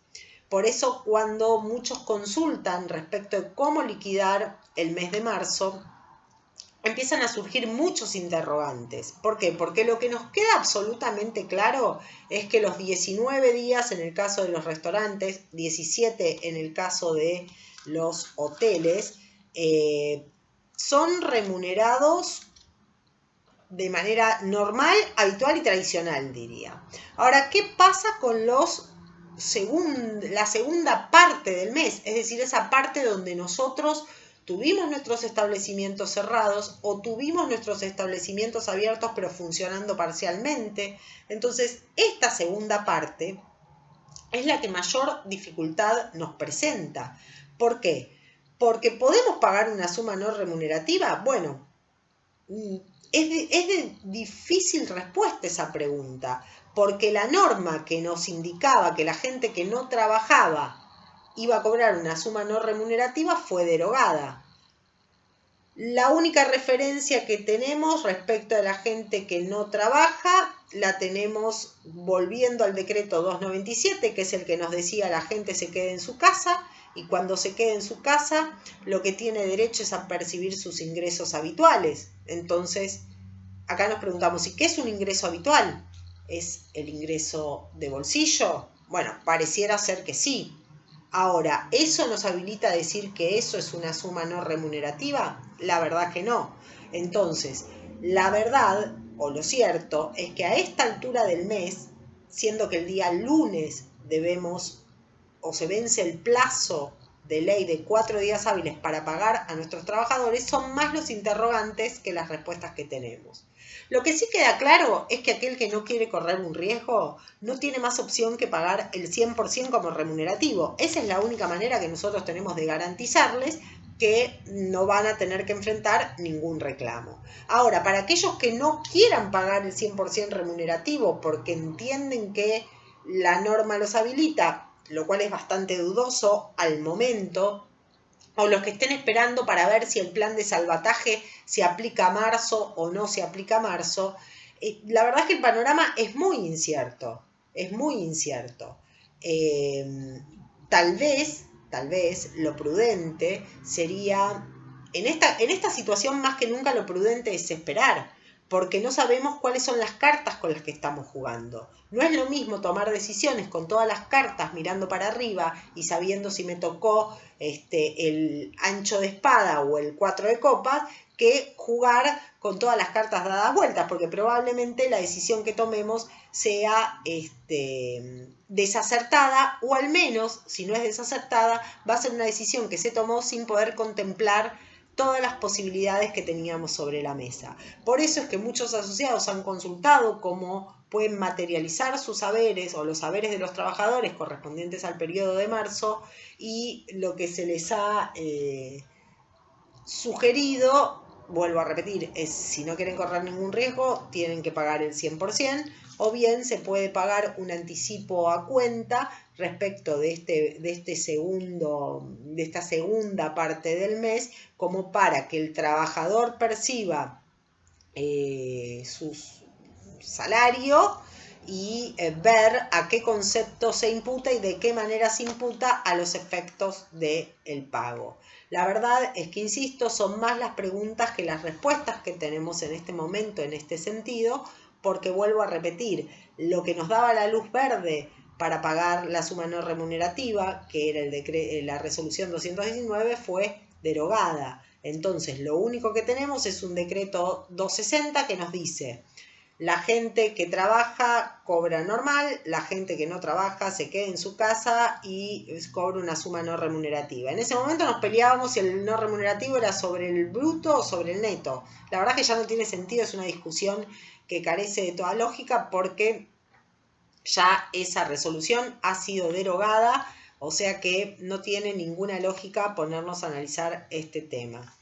Por eso, cuando muchos consultan respecto de cómo liquidar el mes de marzo, empiezan a surgir muchos interrogantes. ¿Por qué? Porque lo que nos queda absolutamente claro es que los 19 días en el caso de los restaurantes, 17 en el caso de los hoteles, son remunerados de manera normal, habitual y tradicional, diría. Ahora, ¿qué pasa con la segunda parte del mes? Es decir, esa parte donde nosotros tuvimos nuestros establecimientos cerrados o tuvimos nuestros establecimientos abiertos pero funcionando parcialmente. Entonces, esta segunda parte es la que mayor dificultad nos presenta. ¿Por qué? Porque podemos pagar una suma no remunerativa. Bueno, es de difícil respuesta esa pregunta, porque la norma que nos indicaba que la gente que no trabajaba iba a cobrar una suma no remunerativa fue derogada. La única referencia que tenemos respecto a la gente que no trabaja la tenemos volviendo al decreto 297, que es el que nos decía la gente se quede en su casa, y cuando se quede en su casa lo que tiene derecho es a percibir sus ingresos habituales. Entonces, acá nos preguntamos, ¿y qué es un ingreso habitual? ¿Es el ingreso de bolsillo? Bueno, pareciera ser que sí. Ahora, ¿eso nos habilita a decir que eso es una suma no remunerativa? La verdad que no. Entonces, la verdad o lo cierto es que a esta altura del mes, siendo que el día lunes debemos o se vence el plazo de ley de 4 días hábiles para pagar a nuestros trabajadores, son más los interrogantes que las respuestas que tenemos. Lo que sí queda claro es que aquel que no quiere correr un riesgo no tiene más opción que pagar el 100% como remunerativo. Esa es la única manera que nosotros tenemos de garantizarles que no van a tener que enfrentar ningún reclamo. Ahora, para aquellos que no quieran pagar el 100% remunerativo porque entienden que la norma los habilita, lo cual es bastante dudoso al momento, o los que estén esperando para ver si el plan de salvataje se aplica a marzo o no se aplica a marzo, la verdad es que el panorama es muy incierto, es muy incierto. Tal vez lo prudente sería, en esta situación más que nunca lo prudente es esperar, porque no sabemos cuáles son las cartas con las que estamos jugando. No es lo mismo tomar decisiones con todas las cartas mirando para arriba y sabiendo si me tocó el ancho de espada o el 4 de copas, que jugar con todas las cartas dadas vueltas, porque probablemente la decisión que tomemos sea desacertada, o al menos, si no es desacertada, va a ser una decisión que se tomó sin poder contemplar todas las posibilidades que teníamos sobre la mesa. Por eso es que muchos asociados han consultado cómo pueden materializar sus saberes o los saberes de los trabajadores correspondientes al periodo de marzo, y lo que se les ha sugerido, vuelvo a repetir, es si no quieren correr ningún riesgo, tienen que pagar el 100%, o bien se puede pagar un anticipo a cuenta respecto de esta segunda parte del mes, como para que el trabajador perciba su salario y ver a qué concepto se imputa y de qué manera se imputa a los efectos del pago. La verdad es que, insisto, son más las preguntas que las respuestas que tenemos en este momento en este sentido, porque vuelvo a repetir, lo que nos daba la luz verde para pagar la suma no remunerativa, que era la resolución 219, fue derogada. Entonces, lo único que tenemos es un decreto 260 que nos dice: la gente que trabaja cobra normal, la gente que no trabaja se queda en su casa y cobra una suma no remunerativa. En ese momento nos peleábamos si el no remunerativo era sobre el bruto o sobre el neto. La verdad que ya no tiene sentido, es una discusión que carece de toda lógica, porque ya esa resolución ha sido derogada, o sea que no tiene ninguna lógica ponernos a analizar este tema.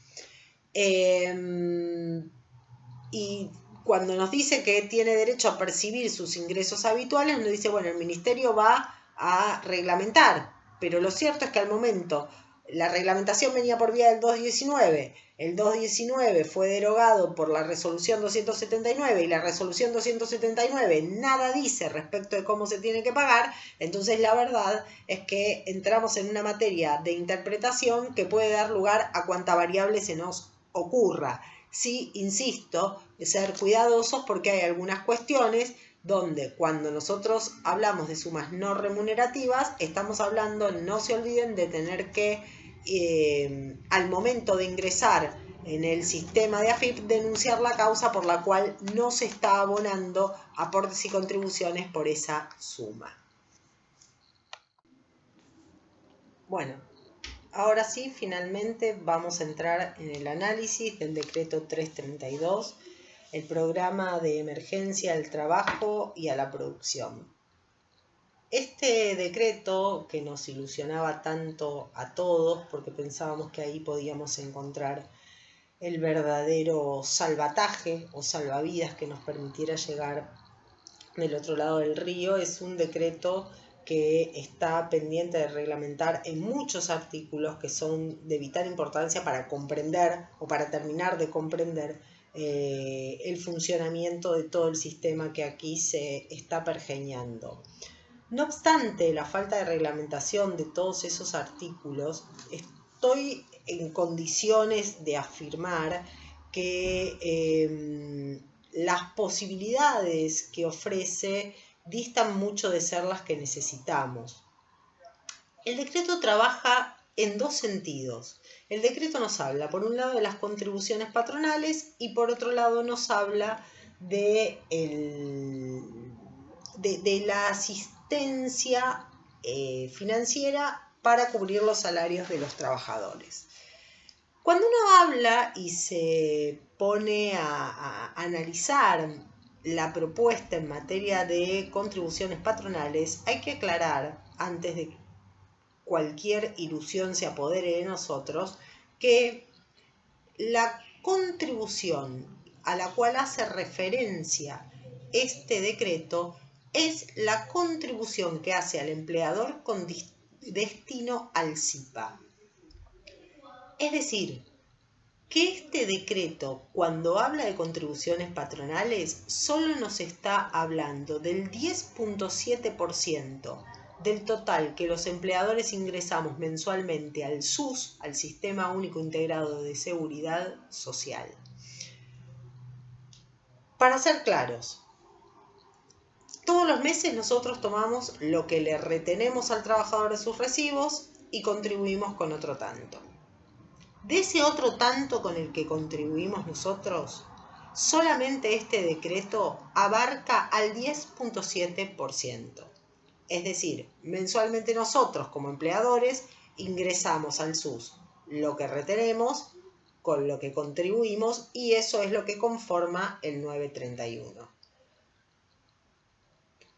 Y cuando nos dice que tiene derecho a percibir sus ingresos habituales, nos dice, bueno, el ministerio va a reglamentar, pero lo cierto es que al momento la reglamentación venía por vía del 219, el 219 fue derogado por la resolución 279 y la resolución 279 nada dice respecto de cómo se tiene que pagar. Entonces la verdad es que entramos en una materia de interpretación que puede dar lugar a cuanta variable se nos ocurra. Sí, insisto, ser cuidadosos, porque hay algunas cuestiones donde cuando nosotros hablamos de sumas no remunerativas, estamos hablando, no se olviden, de tener que, al momento de ingresar en el sistema de AFIP, denunciar la causa por la cual no se está abonando aportes y contribuciones por esa suma. Bueno, ahora sí, finalmente vamos a entrar en el análisis del decreto 332, el programa de emergencia al trabajo y a la producción. Este decreto, que nos ilusionaba tanto a todos porque pensábamos que ahí podíamos encontrar el verdadero salvataje o salvavidas que nos permitiera llegar del otro lado del río, es un decreto que está pendiente de reglamentar en muchos artículos que son de vital importancia para comprender o para terminar de comprender el funcionamiento de todo el sistema que aquí se está pergeñando. No obstante la falta de reglamentación de todos esos artículos, estoy en condiciones de afirmar que las posibilidades que ofrece distan mucho de ser las que necesitamos. El decreto trabaja en dos sentidos. El decreto nos habla, por un lado, de las contribuciones patronales y por otro lado nos habla de la asistencia financiera para cubrir los salarios de los trabajadores. Cuando uno habla y se pone a analizar la propuesta en materia de contribuciones patronales, hay que aclarar, antes de que cualquier ilusión se apodere de nosotros, que la contribución a la cual hace referencia este decreto es la contribución que hace al empleador con destino al SIPA. Es decir, que este decreto, cuando habla de contribuciones patronales, solo nos está hablando del 10.7% del total que los empleadores ingresamos mensualmente al SUS, al Sistema Único Integrado de Seguridad Social. Para ser claros, todos los meses nosotros tomamos lo que le retenemos al trabajador de sus recibos y contribuimos con otro tanto. De ese otro tanto con el que contribuimos nosotros, solamente este decreto abarca al 10.7%. Es decir, mensualmente nosotros como empleadores ingresamos al SUS lo que retenemos con lo que contribuimos y eso es lo que conforma el 931.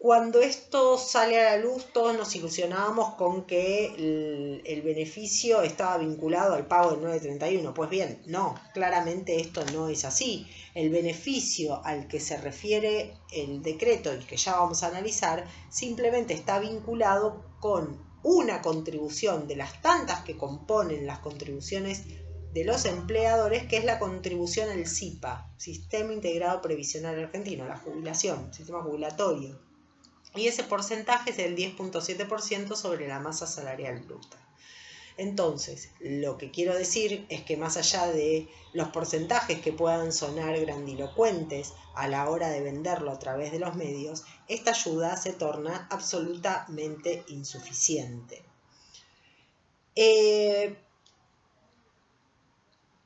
Cuando esto sale a la luz, todos nos ilusionábamos con que el beneficio estaba vinculado al pago del 931. Pues bien, no, claramente esto no es así. El beneficio al que se refiere el decreto y que ya vamos a analizar, simplemente está vinculado con una contribución de las tantas que componen las contribuciones de los empleadores, que es la contribución al SIPA, Sistema Integrado Previsional Argentino, la jubilación, sistema jubilatorio. Y ese porcentaje es el 10.7% sobre la masa salarial bruta. Entonces, lo que quiero decir es que más allá de los porcentajes que puedan sonar grandilocuentes a la hora de venderlo a través de los medios, esta ayuda se torna absolutamente insuficiente.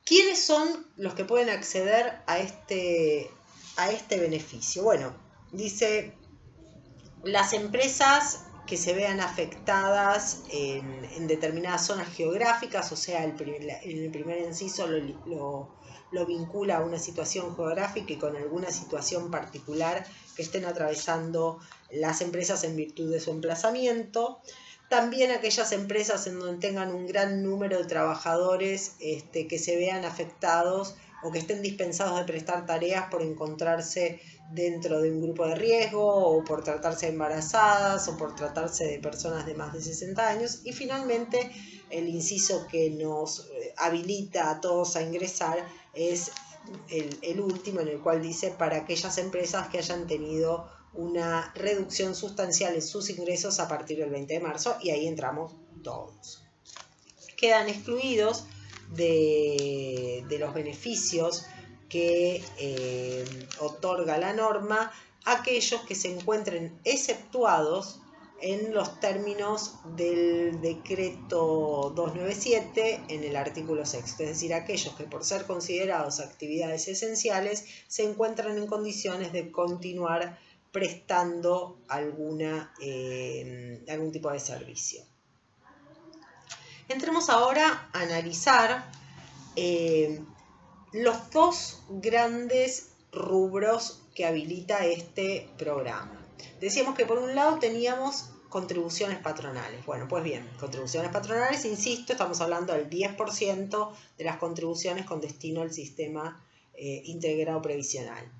¿Quiénes son los que pueden acceder a este beneficio? Bueno, dice: las empresas que se vean afectadas en determinadas zonas geográficas, o sea, en el primer inciso lo vincula a una situación geográfica y con alguna situación particular que estén atravesando las empresas en virtud de su emplazamiento. También aquellas empresas en donde tengan un gran número de trabajadores que se vean afectados o que estén dispensados de prestar tareas por encontrarse dentro de un grupo de riesgo o por tratarse de embarazadas o por tratarse de personas de más de 60 años. Y finalmente el inciso que nos habilita a todos a ingresar es el último, en el cual dice: para aquellas empresas que hayan tenido una reducción sustancial en sus ingresos a partir del 20 de marzo, y ahí entramos todos. Quedan excluidos de los beneficios que otorga la norma aquellos que se encuentren exceptuados en los términos del decreto 297 en el artículo 6, es decir, aquellos que por ser considerados actividades esenciales se encuentran en condiciones de continuar prestando algún tipo de servicio. Entremos ahora a analizar los dos grandes rubros que habilita este programa. Decíamos que por un lado teníamos contribuciones patronales. Bueno, pues bien, contribuciones patronales, insisto, estamos hablando del 10% de las contribuciones con destino al sistema integrado previsional.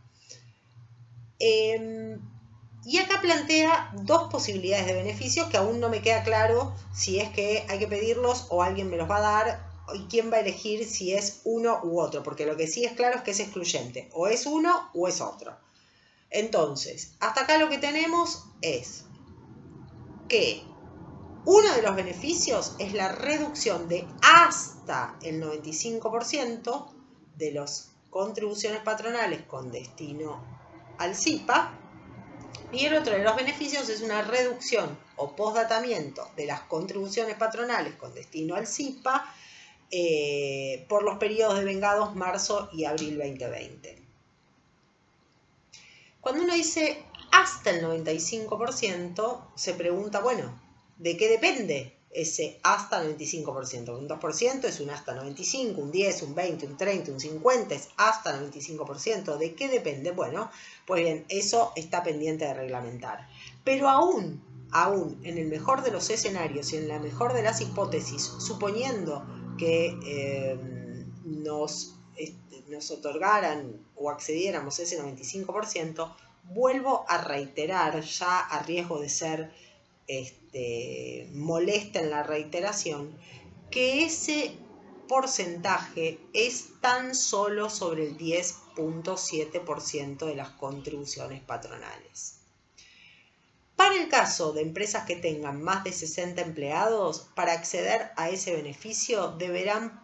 Y acá plantea dos posibilidades de beneficios que aún no me queda claro si es que hay que pedirlos o alguien me los va a dar y quién va a elegir si es uno u otro, porque lo que sí es claro es que es excluyente, o es uno o es otro. Entonces, hasta acá lo que tenemos es que uno de los beneficios es la reducción de hasta el 95% de las contribuciones patronales con destino al SIPA Y el otro de los beneficios es una reducción o postdatamiento de las contribuciones patronales con destino al SIPA por los periodos de vengados marzo y abril 2020. Cuando uno dice hasta el 95%, se pregunta, bueno, ¿de qué depende ese hasta 95%? Un 2% es un hasta 95%, un 10%, un 20%, un 30%, un 50% es hasta 95%. ¿De qué depende? Bueno, pues bien, eso está pendiente de reglamentar. Pero aún en el mejor de los escenarios y en la mejor de las hipótesis, suponiendo que nos otorgaran o accediéramos a ese 95%, vuelvo a reiterar, ya a riesgo de ser molesta en la reiteración, que ese porcentaje es tan solo sobre el 10.7% de las contribuciones patronales. Para el caso de empresas que tengan más de 60 empleados, para acceder a ese beneficio deberán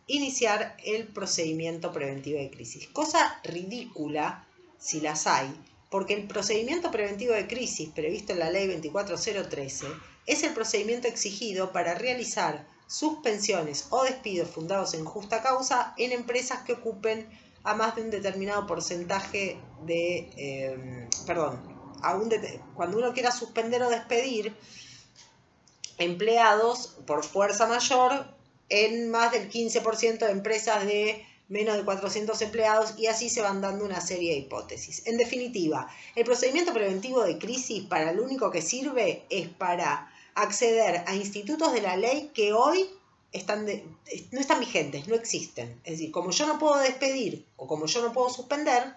iniciar el procedimiento preventivo de crisis. Cosa ridícula, si las hay, porque el procedimiento preventivo de crisis previsto en la Ley 24013 es el procedimiento exigido para realizar suspensiones o despidos fundados en justa causa en empresas que ocupen a más de un determinado porcentaje de... cuando uno quiera suspender o despedir empleados por fuerza mayor en más del 15% de empresas de menos de 400 empleados, y así se van dando una serie de hipótesis. En definitiva, el procedimiento preventivo de crisis para lo único que sirve es para acceder a institutos de la ley que hoy no están vigentes, no existen. Es decir, como yo no puedo despedir o como yo no puedo suspender,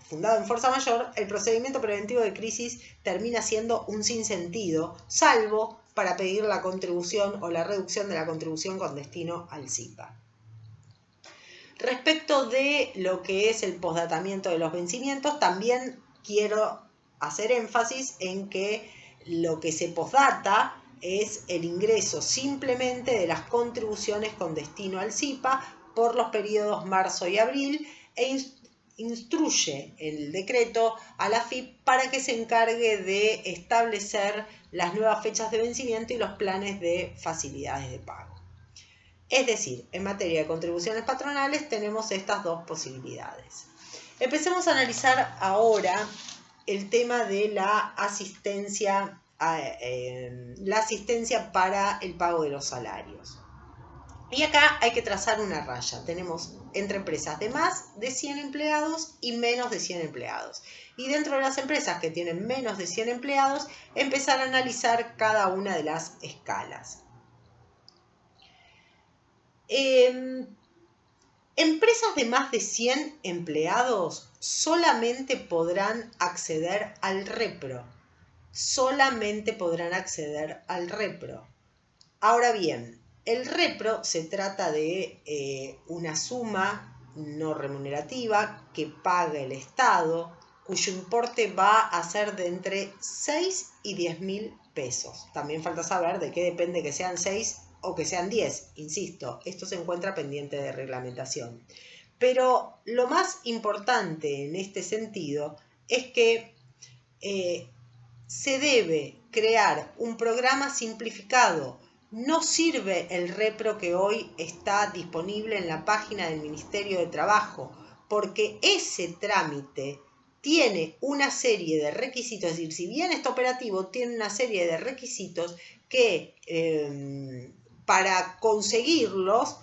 fundado en fuerza mayor, el procedimiento preventivo de crisis termina siendo un sinsentido, salvo para pedir la contribución o la reducción de la contribución con destino al SIPA. Respecto de lo que es el postdatamiento de los vencimientos, también quiero hacer énfasis en que lo que se postdata es el ingreso simplemente de las contribuciones con destino al SIPA por los periodos marzo y abril, e instruye el decreto a la AFIP para que se encargue de establecer las nuevas fechas de vencimiento y los planes de facilidades de pago. Es decir, en materia de contribuciones patronales tenemos estas dos posibilidades. Empecemos a analizar ahora el tema de la asistencia para el pago de los salarios. Y acá hay que trazar una raya. Tenemos entre empresas de más de 100 empleados y menos de 100 empleados. Y dentro de las empresas que tienen menos de 100 empleados, empezar a analizar cada una de las escalas. Empresas de más de 100 empleados solamente podrán acceder al repro. Ahora bien, el repro se trata de una suma no remunerativa que paga el Estado, cuyo importe va a ser de entre 6 y 10.000 pesos. También falta saber de qué depende que sean 6 o que sean 10, insisto, esto se encuentra pendiente de reglamentación. Pero lo más importante en este sentido es que se debe crear un programa simplificado. No sirve el repro que hoy está disponible en la página del Ministerio de Trabajo, porque ese trámite tiene una serie de requisitos, es decir, si bien está operativo, tiene una serie de requisitos que para conseguirlos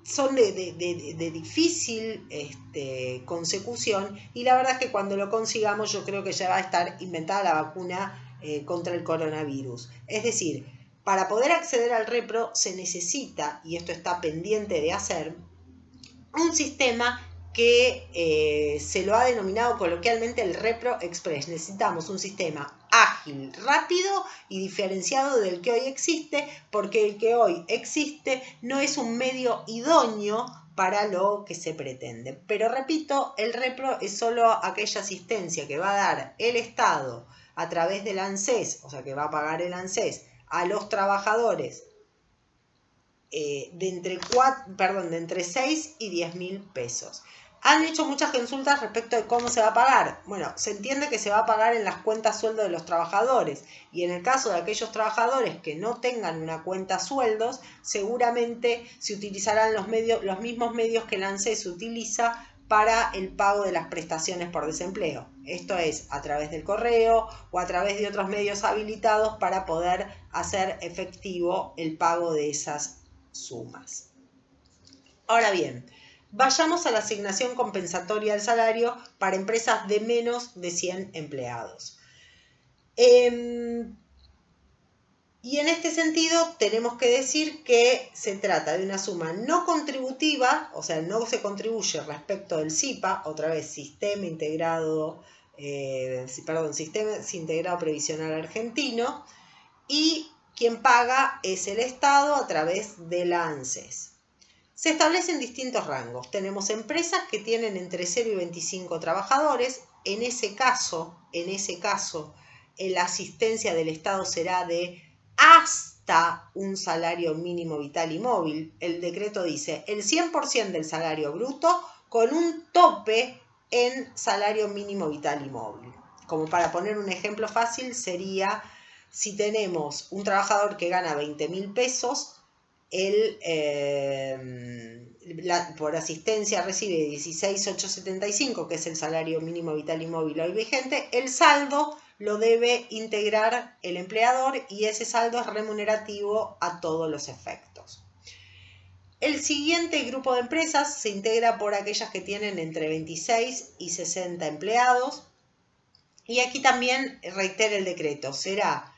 son de difícil consecución, y la verdad es que cuando lo consigamos yo creo que ya va a estar inventada la vacuna contra el coronavirus. Es decir, para poder acceder al repro se necesita, y esto está pendiente de hacer, un sistema que se lo ha denominado coloquialmente el Repro Express. Necesitamos un sistema ágil, rápido y diferenciado del que hoy existe, porque el que hoy existe no es un medio idóneo para lo que se pretende. Pero repito, el Repro es solo aquella asistencia que va a dar el Estado a través del ANSES, o sea que va a pagar el ANSES a los trabajadores de entre 6 y 10.000 pesos. Han hecho muchas consultas respecto de cómo se va a pagar. Bueno, se entiende que se va a pagar en las cuentas sueldo de los trabajadores. Y en el caso de aquellos trabajadores que no tengan una cuenta sueldos, seguramente se utilizarán los mismos medios que el ANSES utiliza para el pago de las prestaciones por desempleo. Esto es a través del correo o a través de otros medios habilitados para poder hacer efectivo el pago de esas sumas. Ahora bien, vayamos a la asignación compensatoria del salario para empresas de menos de 100 empleados. Y en este sentido tenemos que decir que se trata de una suma no contributiva, o sea, no se contribuye respecto del SIPA, otra vez Sistema Integrado Previsional Argentino, y quien paga es el Estado a través de la ANSES. Se establecen distintos rangos. Tenemos empresas que tienen entre 0 y 25 trabajadores. En ese caso, la asistencia del Estado será de hasta un salario mínimo vital y móvil. El decreto dice el 100% del salario bruto con un tope en salario mínimo vital y móvil. Como para poner un ejemplo fácil, sería si tenemos un trabajador que gana 20.000 pesos, por asistencia recibe 16.875, que es el salario mínimo vital y móvil hoy vigente. El saldo lo debe integrar el empleador y ese saldo es remunerativo a todos los efectos. El siguiente grupo de empresas se integra por aquellas que tienen entre 26 y 60 empleados. Y aquí también reitero el decreto, será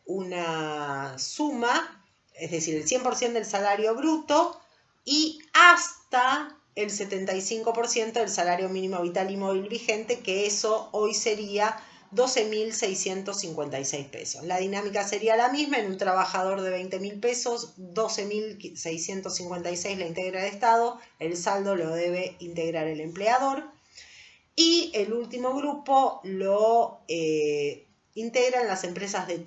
una suma, es decir, el 100% del salario bruto y hasta el 75% del salario mínimo vital y móvil vigente, que eso hoy sería 12.656 pesos. La dinámica sería la misma: en un trabajador de 20.000 pesos, 12.656 la integra el Estado, el saldo lo debe integrar el empleador. Y el último grupo lo integran las empresas de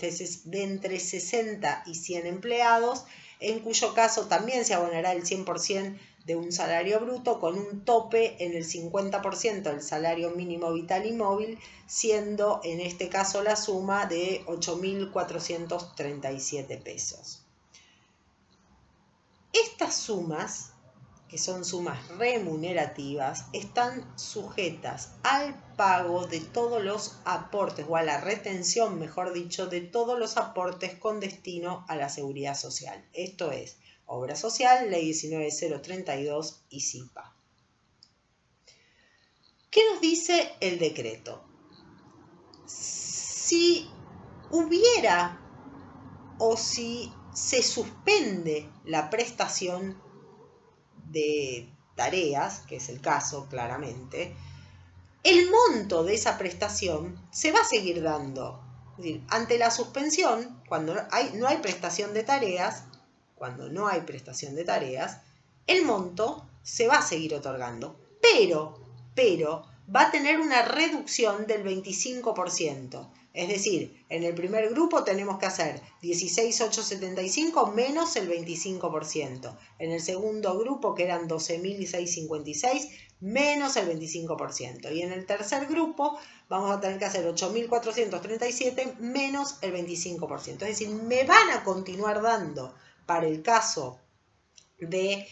entre 60 y 100 empleados, en cuyo caso también se abonará el 100% de un salario bruto con un tope en el 50% del salario mínimo vital y móvil, siendo en este caso la suma de 8.437 pesos. Estas sumas, que son sumas remunerativas, están sujetas al pago de todos los aportes, o a la retención, mejor dicho, de todos los aportes con destino a la seguridad social. Esto es Obra Social, Ley 19.032 y SIPA. ¿Qué nos dice el decreto? Si hubiera o si se suspende la prestación de tareas, que es el caso claramente, el monto de esa prestación se va a seguir dando. Es decir, ante la suspensión, cuando no hay prestación de tareas, el monto se va a seguir otorgando, pero va a tener una reducción del 25%. Es decir, en el primer grupo tenemos que hacer 16.875 menos el 25%. En el segundo grupo, que eran 12.656, menos el 25%. Y en el tercer grupo vamos a tener que hacer 8.437 menos el 25%. Es decir, me van a continuar dando, para el caso de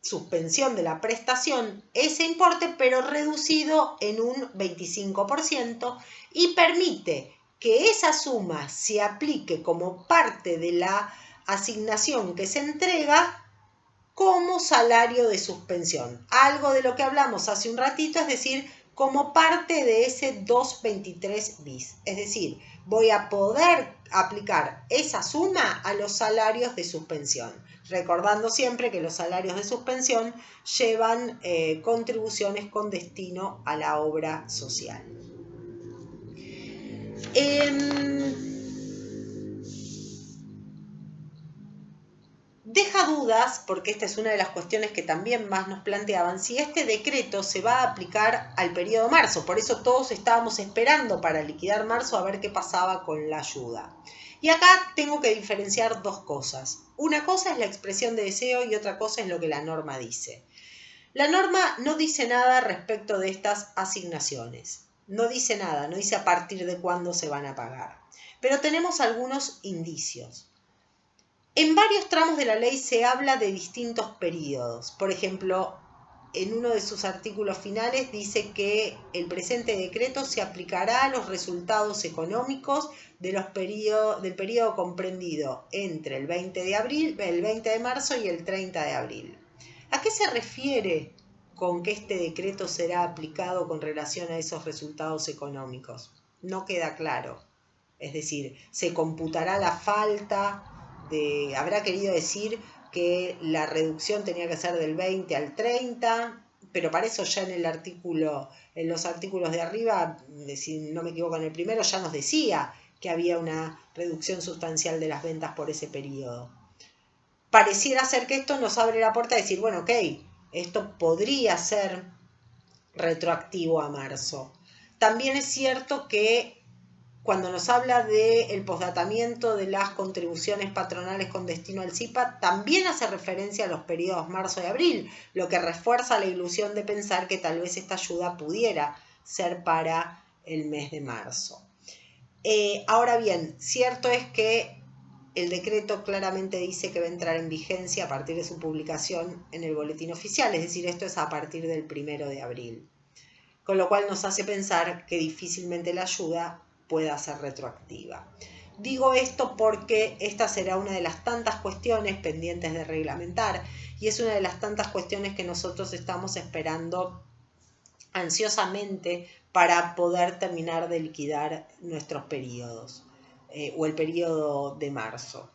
suspensión de la prestación, ese importe, pero reducido en un 25%, y permite que esa suma se aplique como parte de la asignación que se entrega como salario de suspensión. Algo de lo que hablamos hace un ratito, es decir, como parte de ese 223 bis. Es decir, voy a poder aplicar esa suma a los salarios de suspensión, recordando siempre que los salarios de suspensión llevan contribuciones con destino a la obra social. Deja dudas, porque esta es una de las cuestiones que también más nos planteaban, si este decreto se va a aplicar al periodo marzo. Por eso todos estábamos esperando para liquidar marzo a ver qué pasaba con la ayuda. Y acá tengo que diferenciar dos cosas. Una cosa es la expresión de deseo y otra cosa es lo que la norma dice. La norma no dice nada respecto de estas asignaciones. No dice nada, no dice a partir de cuándo se van a pagar. Pero tenemos algunos indicios. En varios tramos de la ley se habla de distintos periodos. Por ejemplo, en uno de sus artículos finales dice que el presente decreto se aplicará a los resultados económicos del periodo comprendido entre el 20 de marzo y el 30 de abril. ¿A qué se refiere con que este decreto será aplicado con relación a esos resultados económicos? No queda claro. Es decir, se computará la falta habrá querido decir que la reducción tenía que ser del 20 al 30, pero para eso ya en los artículos de arriba, si no me equivoco en el primero, ya nos decía que había una reducción sustancial de las ventas por ese periodo. Pareciera ser que esto nos abre la puerta a decir, bueno, ok, esto podría ser retroactivo a marzo. También es cierto que cuando nos habla del postdatamiento de las contribuciones patronales con destino al CIPA, también hace referencia a los periodos marzo y abril, lo que refuerza la ilusión de pensar que tal vez esta ayuda pudiera ser para el mes de marzo. Ahora bien, cierto es que el decreto claramente dice que va a entrar en vigencia a partir de su publicación en el boletín oficial, es decir, esto es a partir del 1 de abril. Con lo cual nos hace pensar que difícilmente la ayuda pueda ser retroactiva. Digo esto porque esta será una de las tantas cuestiones pendientes de reglamentar y es una de las tantas cuestiones que nosotros estamos esperando ansiosamente para poder terminar de liquidar nuestros periodos o el periodo de marzo.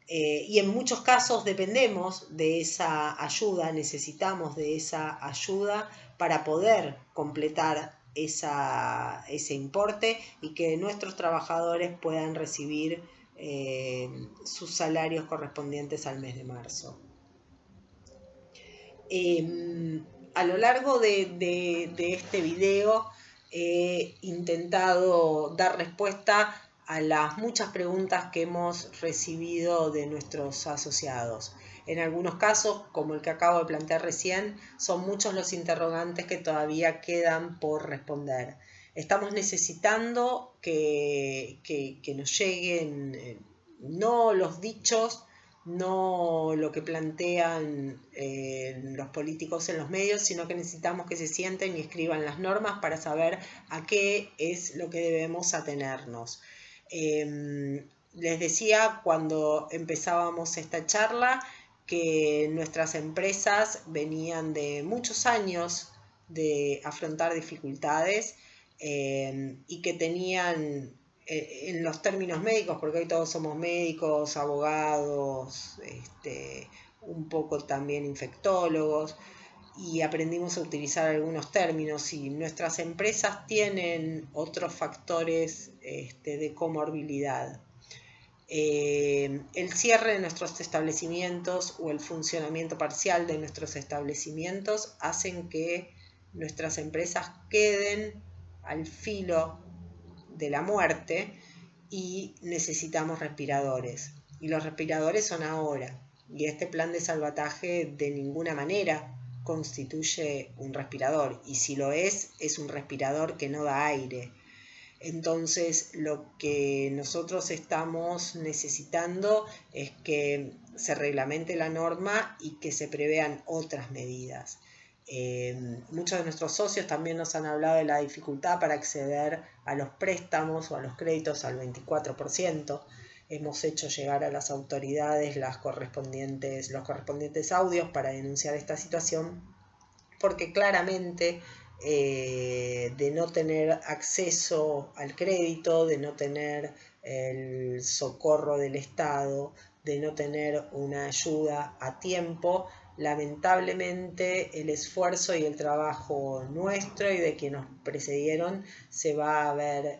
Y en muchos casos dependemos de esa ayuda, necesitamos de esa ayuda para poder completar ese importe y que nuestros trabajadores puedan recibir sus salarios correspondientes al mes de marzo. A lo largo de este video he intentado dar respuesta a las muchas preguntas que hemos recibido de nuestros asociados. En algunos casos, como el que acabo de plantear recién, son muchos los interrogantes que todavía quedan por responder. Estamos necesitando que nos lleguen no los dichos, no lo que plantean los políticos en los medios, sino que necesitamos que se sienten y escriban las normas para saber a qué es lo que debemos atenernos. Les decía cuando empezábamos esta charla que nuestras empresas venían de muchos años de afrontar dificultades y que tenían en los términos médicos, porque hoy todos somos médicos, abogados, un poco también infectólogos, y aprendimos a utilizar algunos términos y nuestras empresas tienen otros factores de comorbilidad. El cierre de nuestros establecimientos o el funcionamiento parcial de nuestros establecimientos hacen que nuestras empresas queden al filo de la muerte y necesitamos respiradores. Y los respiradores son ahora. Y este plan de salvataje de ninguna manera constituye un respirador. Y si lo es un respirador que no da aire. Entonces, lo que nosotros estamos necesitando es que se reglamente la norma y que se prevean otras medidas. Muchos de nuestros socios también nos han hablado de la dificultad para acceder a los préstamos o a los créditos al 24%. Hemos hecho llegar a las autoridades los correspondientes audios para denunciar esta situación, porque claramente de no tener acceso al crédito, de no tener el socorro del Estado, de no tener una ayuda a tiempo, lamentablemente el esfuerzo y el trabajo nuestro y de quienes nos precedieron se va a ver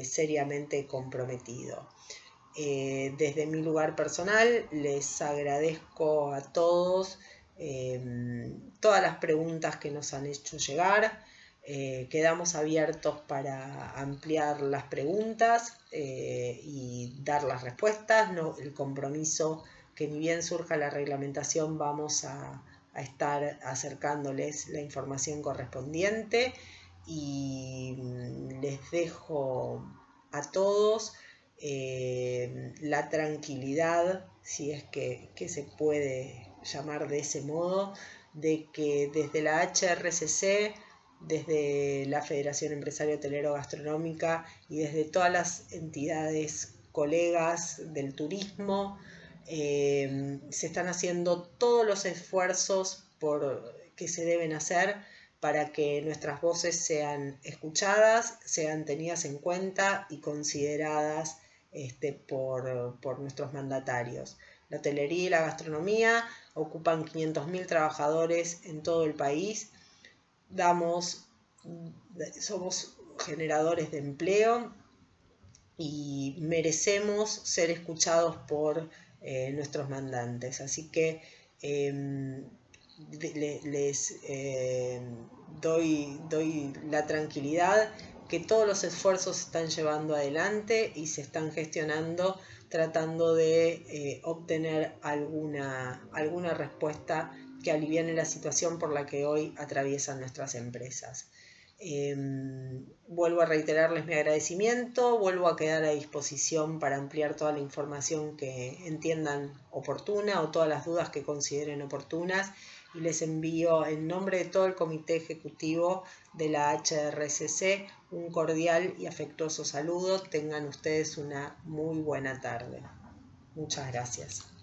seriamente comprometido. Desde mi lugar personal les agradezco a todos todas las preguntas que nos han hecho llegar. Quedamos abiertos para ampliar las preguntas y dar las respuestas. El compromiso que ni bien surja la reglamentación vamos a a estar acercándoles la información correspondiente y les dejo a todos la tranquilidad, si es que se puede llamar de ese modo, de que desde la HRCC, desde la Federación Empresaria Hotelero Gastronómica y desde todas las entidades colegas del turismo, se están haciendo todos los esfuerzos que se deben hacer para que nuestras voces sean escuchadas, sean tenidas en cuenta y consideradas por nuestros mandatarios. La hotelería y la gastronomía ocupan 500.000 trabajadores en todo el país. Somos generadores de empleo y merecemos ser escuchados por nuestros mandantes. Así que les doy la tranquilidad que todos los esfuerzos se están llevando adelante y se están gestionando tratando de obtener alguna respuesta que aliviane la situación por la que hoy atraviesan nuestras empresas. Vuelvo a reiterarles mi agradecimiento, vuelvo a quedar a disposición para ampliar toda la información que entiendan oportuna o todas las dudas que consideren oportunas, y les envío en nombre de todo el comité ejecutivo de la HRCC un cordial y afectuoso saludo. Tengan ustedes una muy buena tarde. Muchas gracias.